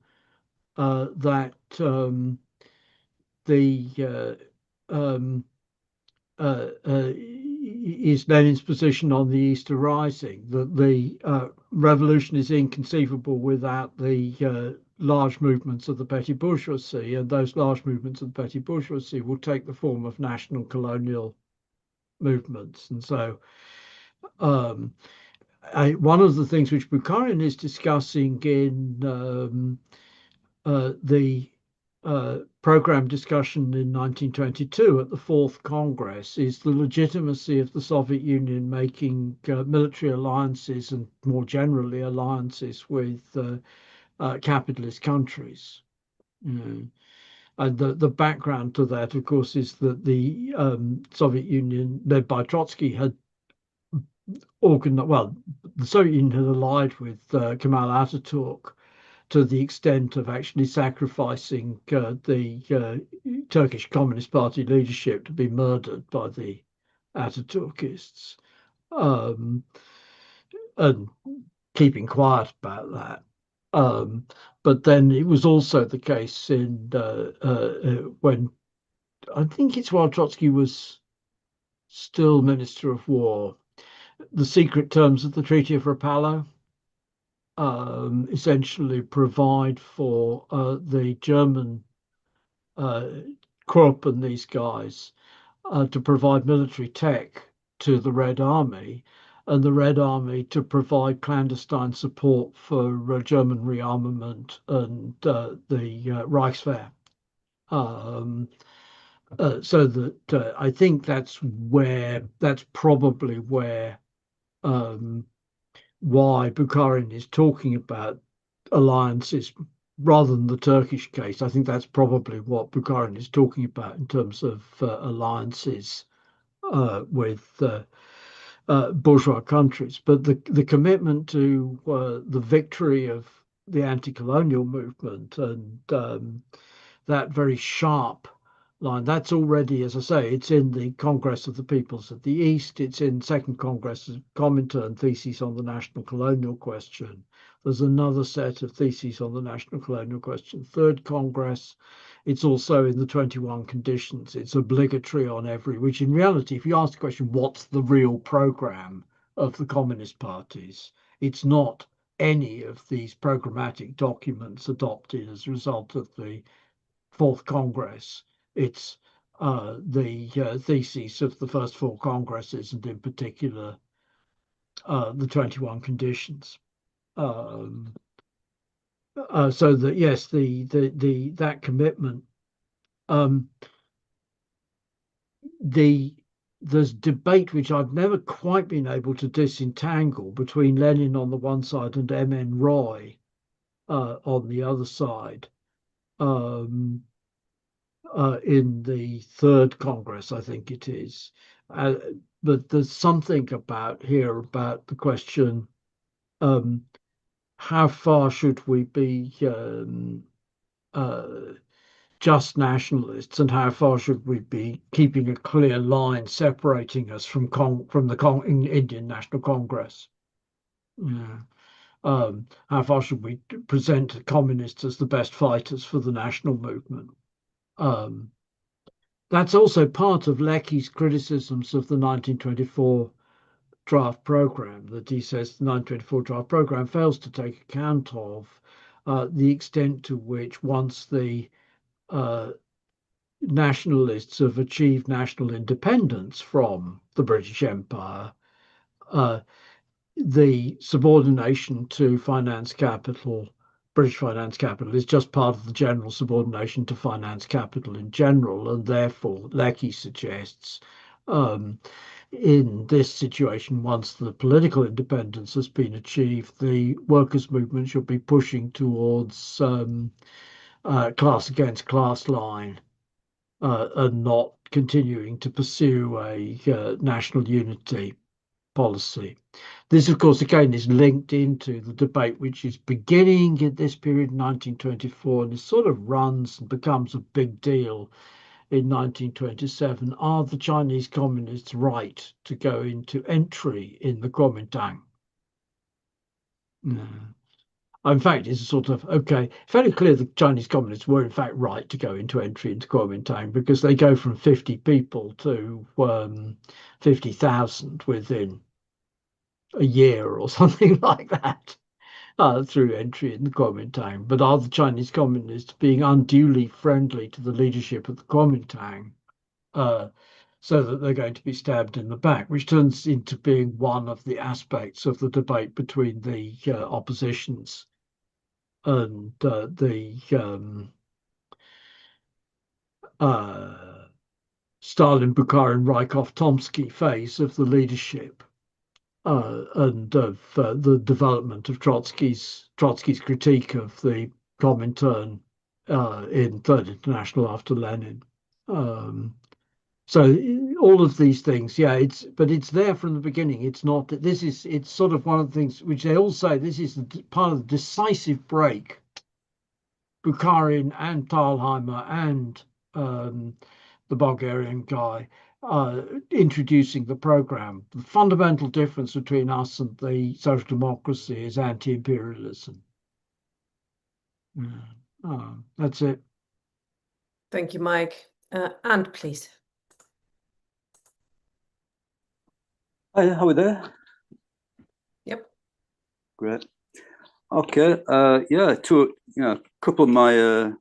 that is Lenin's position on the Easter Rising, that the revolution is inconceivable without the large movements of the petty bourgeoisie, and those large movements of the petty bourgeoisie will take the form of national colonial movements. And so one of the things which Bukharin is discussing in the program discussion in 1922 at the Fourth Congress is the legitimacy of the Soviet Union making military alliances, and more generally alliances with capitalist countries. And the background to that, of course, is that the Soviet Union, led by Trotsky, had the Soviet Union had allied with Kemal Ataturk to the extent of actually sacrificing the Turkish Communist Party leadership to be murdered by the Ataturkists, and keeping quiet about that. But then it was also the case in when, I think it's while Trotsky was still Minister of War, the secret terms of the Treaty of Rapallo essentially provide for the German Krupp and these guys to provide military tech to the Red Army, and the Red Army to provide clandestine support for German rearmament and the Reichswehr. So that I think that's probably where why Bukharin is talking about alliances rather than the Turkish case. I think that's probably what Bukharin is talking about in terms of alliances with bourgeois countries. But the commitment to the victory of the anti-colonial movement and that very sharp line, that's already, as I say, it's in the Congress of the Peoples of the East, it's in Second Congress of Comintern theses on the national colonial question. There's another set of theses on the national colonial question, Third Congress. It's also in the 21 conditions. It's obligatory on which in reality, if you ask the question, what's the real program of the communist parties? It's not any of these programmatic documents adopted as a result of the Fourth Congress. It's the theses of the first four Congresses, and in particular the 21 conditions. So that yes, that commitment. There's debate which I've never quite been able to disentangle between Lenin on the one side and M.N. Roy on the other side. In the third Congress, I think it is. But there's something about the question, how far should we be just nationalists, and how far should we be keeping a clear line separating us from the Indian National Congress? Yeah. How far should we present communists as the best fighters for the national movement? That's also part of Lecky's criticisms of the 1924 draft program, that he says the 1924 draft program fails to take account of the extent to which, once the nationalists have achieved national independence from the British Empire, the subordination to finance capital, British finance capital, is just part of the general subordination to finance capital in general, and therefore, Lecky suggests, in this situation, once the political independence has been achieved, the workers' movement should be pushing towards class against class line, and not continuing to pursue a national unity policy. This, of course, again is linked into the debate which is beginning at this period in 1924, and it sort of runs and becomes a big deal in 1927. Are the Chinese communists right to go into entry in the Kuomintang? No. In fact, it's sort of, okay, fairly clear the Chinese communists were in fact right to go into entry into Kuomintang, because they go from 50 people to 50,000 within a year or something like that, through entry in the Kuomintang. But are the Chinese communists being unduly friendly to the leadership of the Kuomintang, so that they're going to be stabbed in the back, which turns into being one of the aspects of the debate between the oppositions and the Stalin, Bukharin, Rykov, Tomsky phase of the leadership, and of the development of Trotsky's critique of the Comintern in Third International after Lenin. So all of these things, yeah, but it's there from the beginning. It's not that it's sort of one of the things which they all say, this is part of the decisive break. Bukharin and Thalheimer and the Bulgarian guy introducing the program. The fundamental difference between us and the social democracy is anti-imperialism. That's it. Thank you, Mike. And please. Hi, how are we there? Yep. Great. Okay. Yeah, a couple of my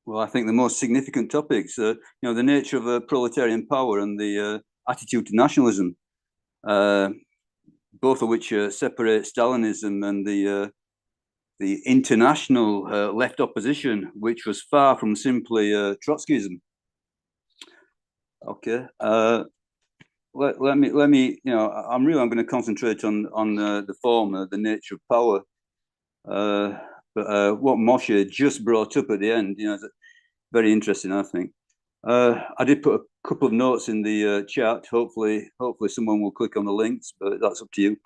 well, I think the most significant topics, the nature of proletarian power and the attitude to nationalism, both of which separate Stalinism and the international left opposition, which was far from simply Trotskyism. Okay. Let me. I'm going to concentrate on the form, the nature of power. But what Moshe just brought up at the end, is very interesting, I think. I did put a couple of notes in the chat. Hopefully someone will click on the links, but that's up to you.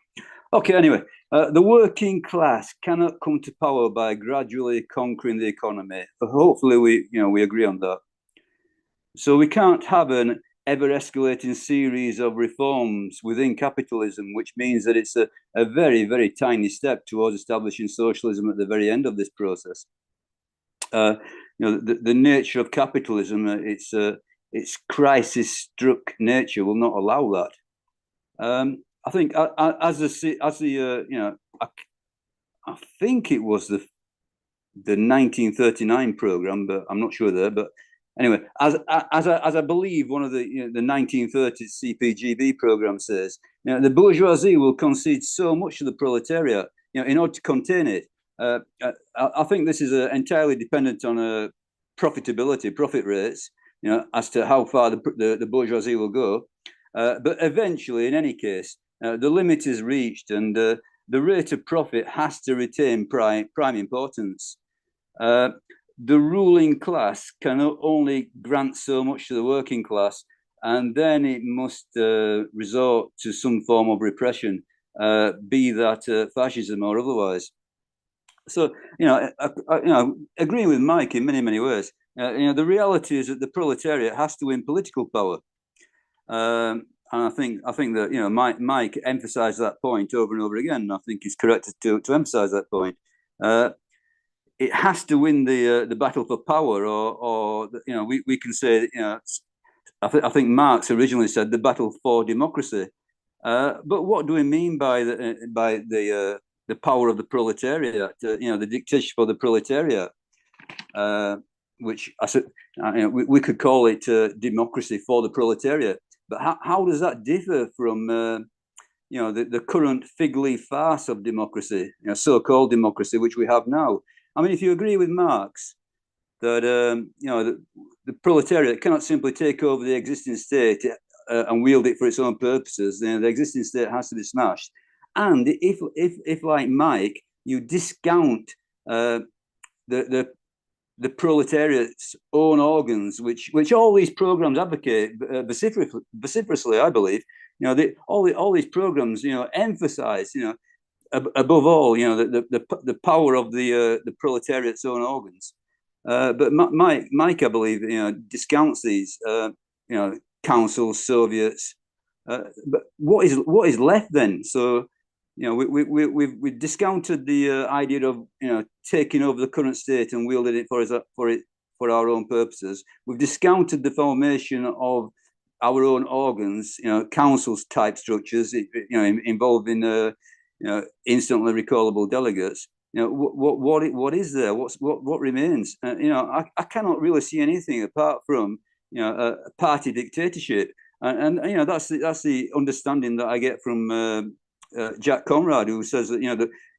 Okay, anyway, the working class cannot come to power by gradually conquering the economy. Hopefully we agree on that. So we can't have an ever-escalating series of reforms within capitalism, which means that it's a very, very tiny step towards establishing socialism at the very end of this process. The nature of capitalism, its crisis-struck nature will not allow that. I think I think it was the 1939 program, but I'm not sure there. But anyway, as I believe one of the 1930s CPGB program says, the bourgeoisie will concede so much to the proletariat, in order to contain it. I think this is entirely dependent on profitability, profit rates, as to how far the bourgeoisie will go. But eventually, in any case, the limit is reached, and the rate of profit has to retain prime importance. The ruling class can only grant so much to the working class, and then it must resort to some form of repression, be that fascism or otherwise. So, agreeing with Mike in many ways, the reality is that the proletariat has to win political power. And I think that Mike emphasised that point over and over again. And I think he's correct to emphasise that point. It has to win the battle for power, or we can say I think Marx originally said the battle for democracy. But what do we mean by the power of the proletariat? The dictatorship of the proletariat, which I said we could call it democracy for the proletariat. But how does that differ from the current fig leaf farce of democracy, so-called democracy, which we have now? I mean, if you agree with Marx that the proletariat cannot simply take over the existing state and wield it for its own purposes, the existing state has to be smashed. And if like Mike, you discount the proletariat's own organs, which all these programs advocate vociferously, I believe. All these programs, emphasize, above all, the power of the proletariat's own organs. But Mike, I believe, discounts these, councils, Soviets. But what is left then? So, we've discounted the idea of taking over the current state and wielding it for our own purposes. We've discounted the formation of our own organs, councils type structures, involving instantly recallable delegates. What is there? What remains? I cannot really see anything apart from a party dictatorship, and that's the understanding that I get from Jack Conrad, who says that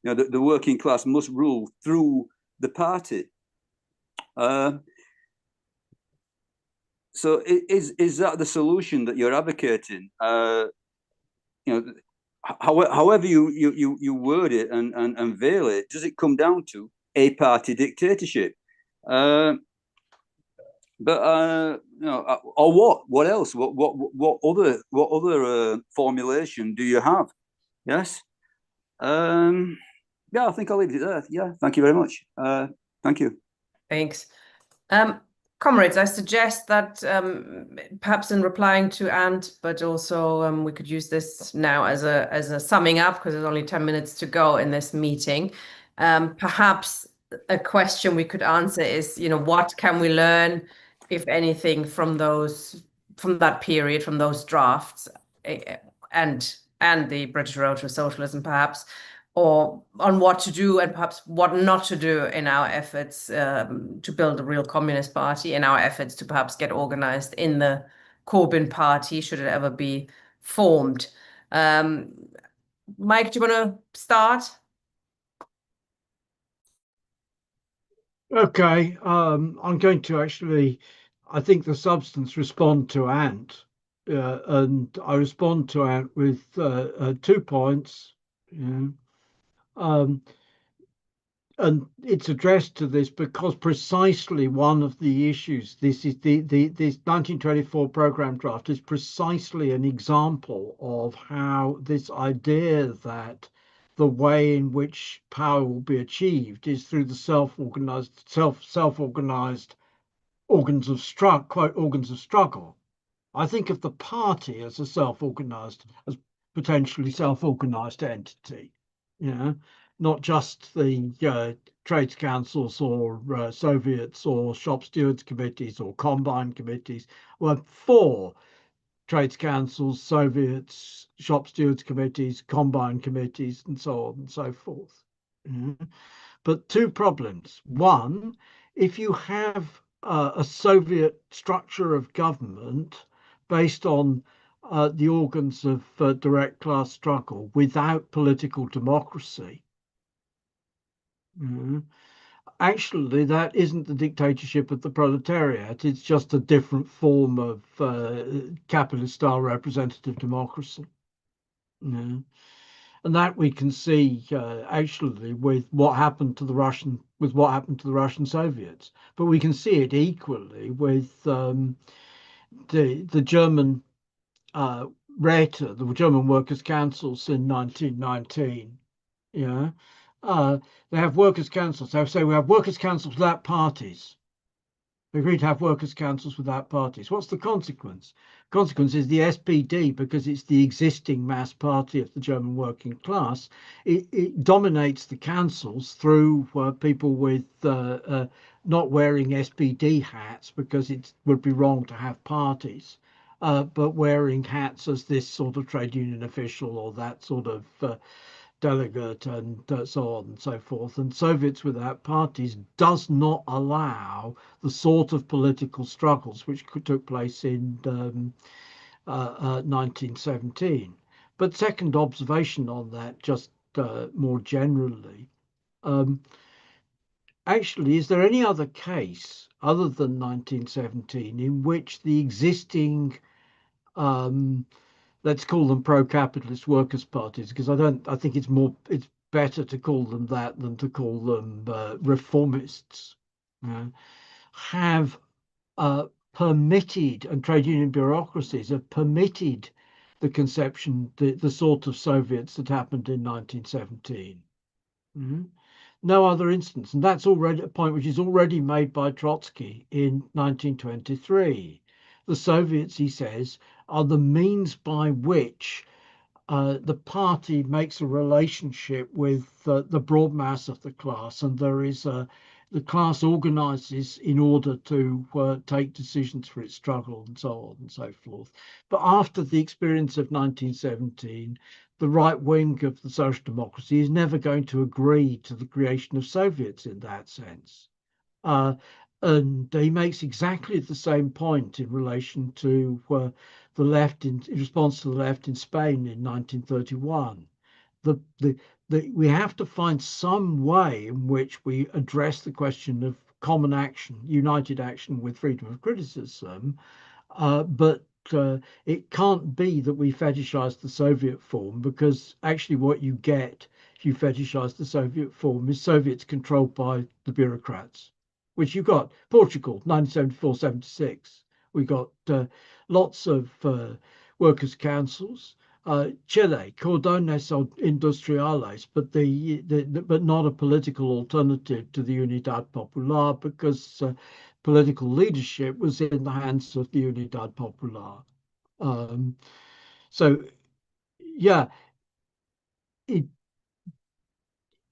the working class must rule through the party. So is that the solution that you're advocating? However you word it and veil it, does it come down to a party dictatorship? Or what? What else? What other formulation do you have? Yes. Yeah, I think I'll leave it there. Yeah, thank you very much. Thank you. Thanks. Comrades, I suggest that perhaps in replying to Ant, but also we could use this now as a summing up, because there's only 10 minutes to go in this meeting. Perhaps a question we could answer is, what can we learn, if anything, from that period, from those drafts, and the British Road to Socialism, perhaps, or on what to do and perhaps what not to do in our efforts to build a real communist party, in our efforts to perhaps get organized in the Corbyn party, should it ever be formed. Mike, do you want to start? Okay, I'm going to actually, I think the substance respond to Ant, and I respond to Ant with 2 points. And it's addressed to this because precisely one of the issues, this 1924 program draft is precisely an example of how this idea that the way in which power will be achieved is through the self-organized organs of struggle. I think of the party as a as potentially self-organized entity, not just the trades councils or Soviets or shop stewards committees or combine committees. Well, 4 trades councils, Soviets, shop stewards committees, combine committees, and so on and so forth. But 2 problems. One, if you have a Soviet structure of government based on the organs of direct class struggle without political democracy. Actually, that isn't the dictatorship of the proletariat. It's just a different form of capitalist-style representative democracy. And that we can see actually with what happened to the Russian Soviets. But we can see it equally with the German Räte, the German Workers' Councils in 1919. Yeah. They have workers' councils. They say we have workers' councils without parties. We agreed to have workers' councils without parties. What's the consequence? Consequence is the SPD, because it's the existing mass party of the German working class. It dominates the councils through people with not wearing SPD hats, because it would be wrong to have parties, but wearing hats as this sort of trade union official or that sort of delegate and so on and so forth. And Soviets without parties does not allow the sort of political struggles which took place in 1917. But second observation on that, just more generally, actually, is there any other case other than 1917 in which the existing let's call them pro-capitalist workers' parties, because I think it's better to call them that than to call them reformists, have permitted, and trade union bureaucracies have permitted the conception, the sort of Soviets that happened in 1917. No other instance. And that's already a point which is already made by Trotsky in 1923. The Soviets, he says, are the means by which the party makes a relationship with the broad mass of the class, and the class organizes in order to take decisions for its struggle and so on and so forth. But after the experience of 1917, the right wing of the social democracy is never going to agree to the creation of Soviets in that sense. And he makes exactly the same point in relation to the left in response to the left in Spain in 1931. We have to find some way in which we address the question of common action, united action with freedom of criticism, but it can't be that we fetishize the Soviet form, because actually what you get if you fetishize the Soviet form is Soviets controlled by the bureaucrats, which you got Portugal, 1974-76. We got lots of workers' councils. Chile, cordones industriales, but not a political alternative to the Unidad Popular, because political leadership was in the hands of the Unidad Popular. So, yeah,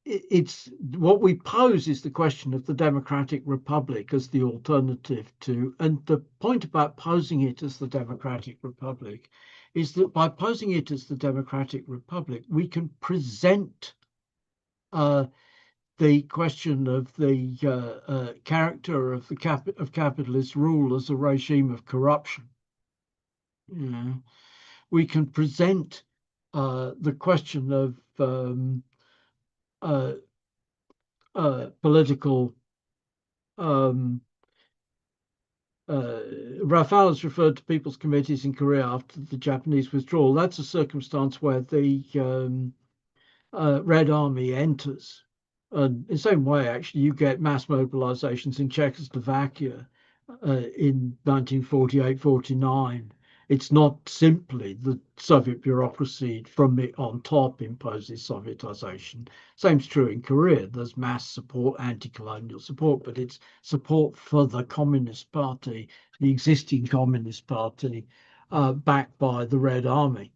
it's what we pose is the question of the democratic republic as the alternative to, and the point about posing it as the democratic republic is that by posing it as the democratic republic, we can present the question of the character of capitalist rule as a regime of corruption. We can present the question of political. Rafal has referred to people's committees in Korea after the Japanese withdrawal. That's a circumstance where the Red Army enters. And in the same way, actually, you get mass mobilizations in Czechoslovakia in 1948-49. It's not simply the Soviet bureaucracy from it on top imposes Sovietization. Same's true in Korea. There's mass support, anti-colonial support, but it's support for the Communist Party, the existing Communist Party, backed by the Red Army.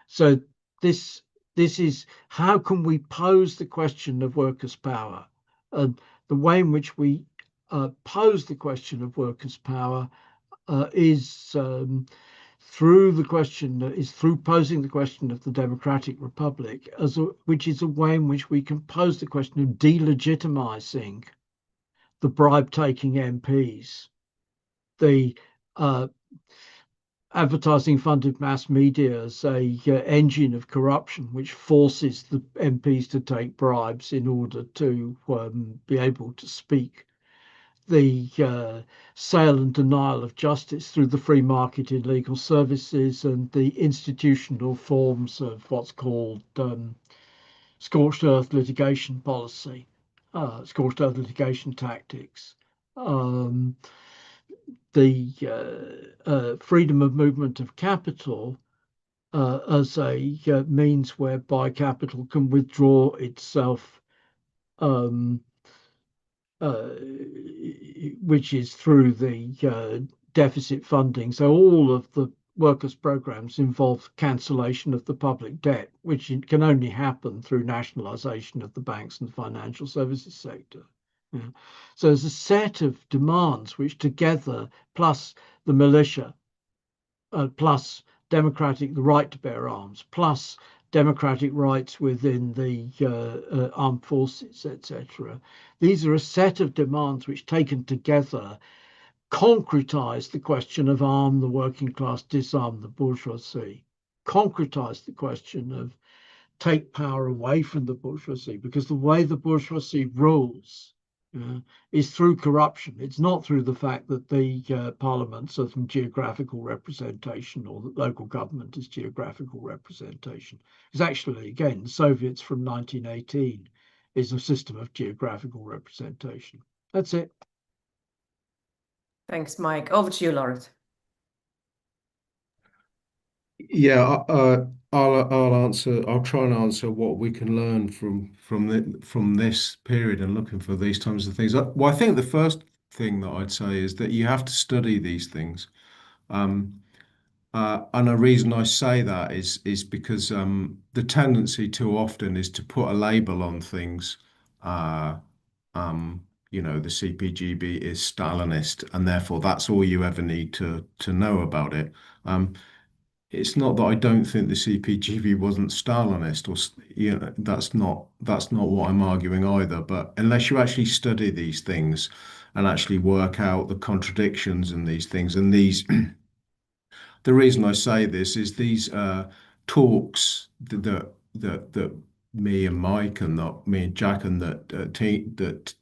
So this is how can we pose the question of workers' power, and the way in which we pose the question of workers' power is through posing the question of the democratic republic, which is a way in which we can pose the question of delegitimizing the bribe-taking MPs, the advertising-funded mass media as a engine of corruption, which forces the MPs to take bribes in order to be able to speak. The sale and denial of justice through the free market in legal services, and the institutional forms of what's called scorched earth litigation policy, scorched earth litigation tactics. The freedom of movement of capital as a means whereby capital can withdraw itself, which is through the deficit funding. So all of the workers' programs involve cancellation of the public debt, which can only happen through nationalisation of the banks and financial services sector. Yeah. So there's a set of demands which together, plus the militia, plus the right to bear arms, plus democratic rights within the armed forces, etc. These are a set of demands which, taken together, concretize the question of arm the working class, disarm the bourgeoisie, concretize the question of take power away from the bourgeoisie, because the way the bourgeoisie rules is through corruption. It's not through the fact that the parliaments are from geographical representation, or that local government is geographical representation. Because actually, again, the Soviets from 1918 is a system of geographical representation. That's it. Thanks, Mike. Over to you, Lawrence. Yeah, I'll answer. I'll try and answer what we can learn from this period and looking for these types of things. Well, I think the first thing that I'd say is that you have to study these things, and a reason I say that is because the tendency too often is to put a label on things. The CPGB is Stalinist, and therefore that's all you ever need to know about it. It's not that I don't think the CPGB wasn't Stalinist, or that's not what I'm arguing either. But unless you actually study these things and actually work out the contradictions in these things, and the reason I say this is these talks that me and Mike and that me and Jack and that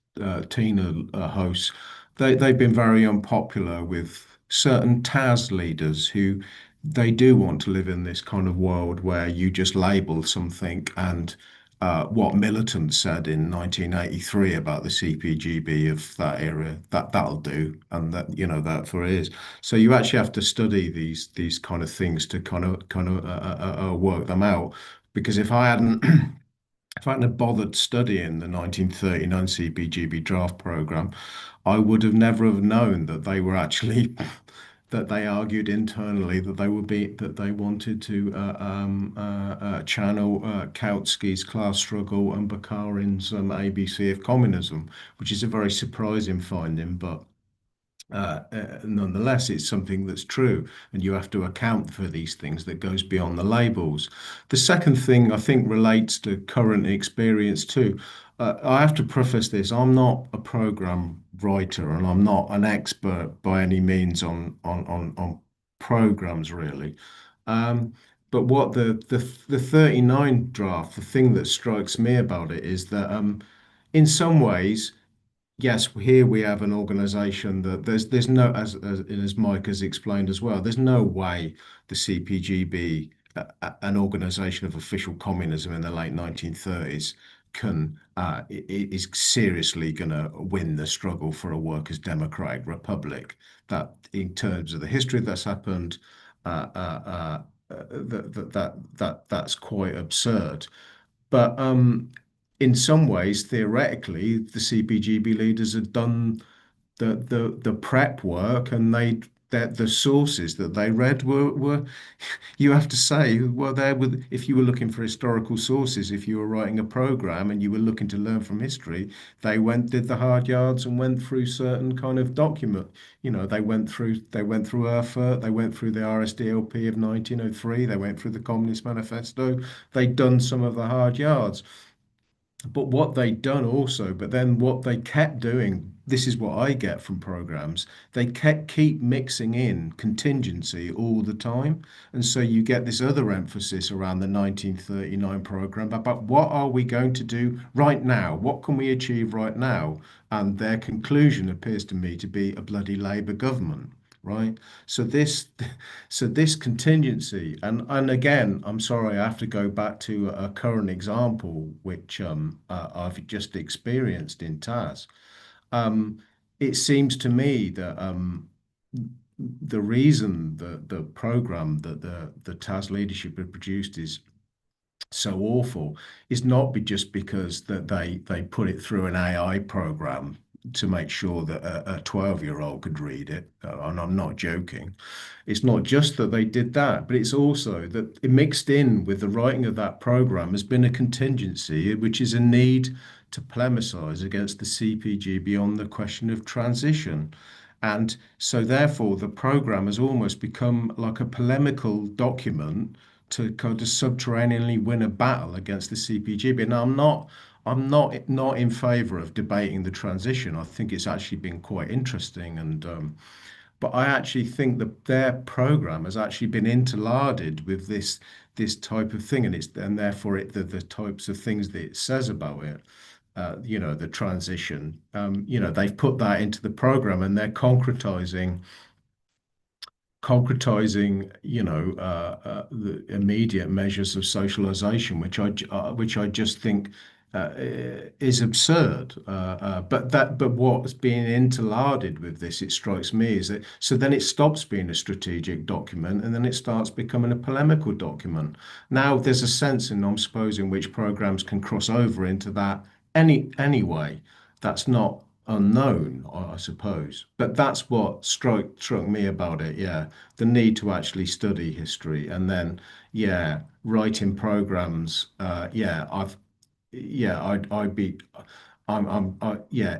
Tina hosts, they've been very unpopular with certain TAS leaders who they do want to live in this kind of world where you just label something, and what Militant said in 1983 about the CPGB of that era, that'll do, and that for it is. So you actually have to study these kind of things to kind of work them out. Because if I hadn't have bothered studying the 1939 CPGB draft program, I would have never have known that they were actually that they argued internally that they wanted to channel Kautsky's class struggle and Bukharin's ABC of communism, which is a very surprising finding, but nonetheless, it's something that's true, and you have to account for these things that goes beyond the labels. The second thing I think relates to current experience too. I have to preface this: I'm not a program writer, and I'm not an expert by any means on programs really. But what the 39 draft, the thing that strikes me about it is that in some ways, yes, here we have an organization that there's no, as Mike has explained as well, there's no way the CPGB, an organization of official communism in the late 1930s, is seriously going to win the struggle for a workers' democratic republic. That, in terms of the history that's happened, that's quite absurd. But in some ways, theoretically, the CPGB leaders had done the prep work, and the sources that they read were you have to say, well, if you were looking for historical sources, if you were writing a program and you were looking to learn from history, did the hard yards and went through certain kind of document. They went through Erfurt, they went through the RSDLP of 1903, they went through the Communist Manifesto. They'd done some of the hard yards. But what they'd done also, but then what they kept doing, this is what I get from programs, they keep mixing in contingency all the time. And so you get this other emphasis around the 1939 program about what are we going to do right now? What can we achieve right now? And their conclusion appears to me to be a bloody Labour government. Right. So this contingency, and again, I'm sorry, I have to go back to a current example which I've just experienced in TAS. It seems to me that the reason that the program that the TAS leadership had produced is so awful is not just because that they put it through an AI program to make sure that a 12-year-old could read it, and I'm not joking. It's not just that they did that, but it's also that it mixed in with the writing of that program has been a contingency, which is a need to polemicize against the CPGB on the question of transition. And so therefore the program has almost become like a polemical document to kind of subterraneanly win a battle against the CPGB. And I'm not in favour of debating the transition. I think it's actually been quite interesting, and but I actually think that their program has actually been interlarded with this type of thing, and therefore the types of things that it says about it. The transition. They've put that into the program, and they're concretizing, the immediate measures of socialization, which I just think is absurd. But what's being interlarded with this, it strikes me, is that so then it stops being a strategic document, and then it starts becoming a polemical document. Now there's a sense, and I'm supposing, which programs can cross over into that anyway. That's not unknown, I suppose. But that's what struck me about it. Yeah, the need to actually study history, and then yeah, writing programs. I'd be, yeah,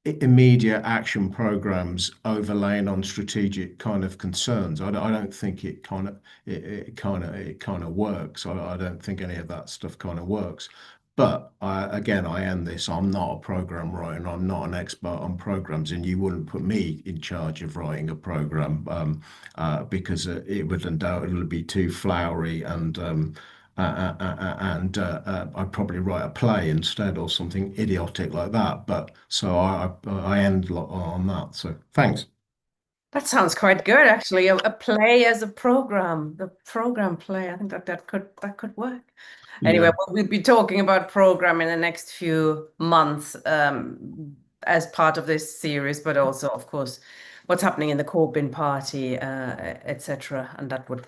immediate action programs overlaying on strategic kind of concerns. I don't think it kind of works. I don't think any of that stuff kind of works. But again, I end this. I'm not a program writer, and I'm not an expert on programs, and you wouldn't put me in charge of writing a program because it would undoubtedly be too flowery, and I'd probably write a play instead or something idiotic like that. But so I end on that. So thanks. That sounds quite good, actually. A play as a program, the program play. I think that could work. Anyway, Yeah. we'll be talking about program in the next few months as part of this series, but also, of course, what's happening in the Corbyn party, etc. And that would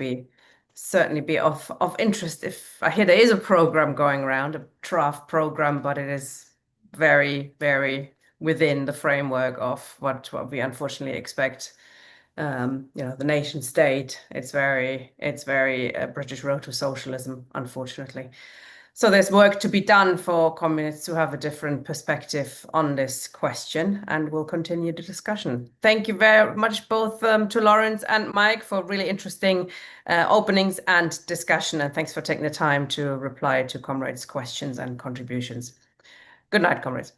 certainly be of interest. If I hear there is a program going around, a draft program, but it is very, very within the framework of what we unfortunately expect. The nation state. It's very British road to socialism, unfortunately. So there's work to be done for communists who have a different perspective on this question, and we'll continue the discussion. Thank you very much, both to Lawrence and Mike, for really interesting openings and discussion, and thanks for taking the time to reply to comrades' questions and contributions. Good night, comrades.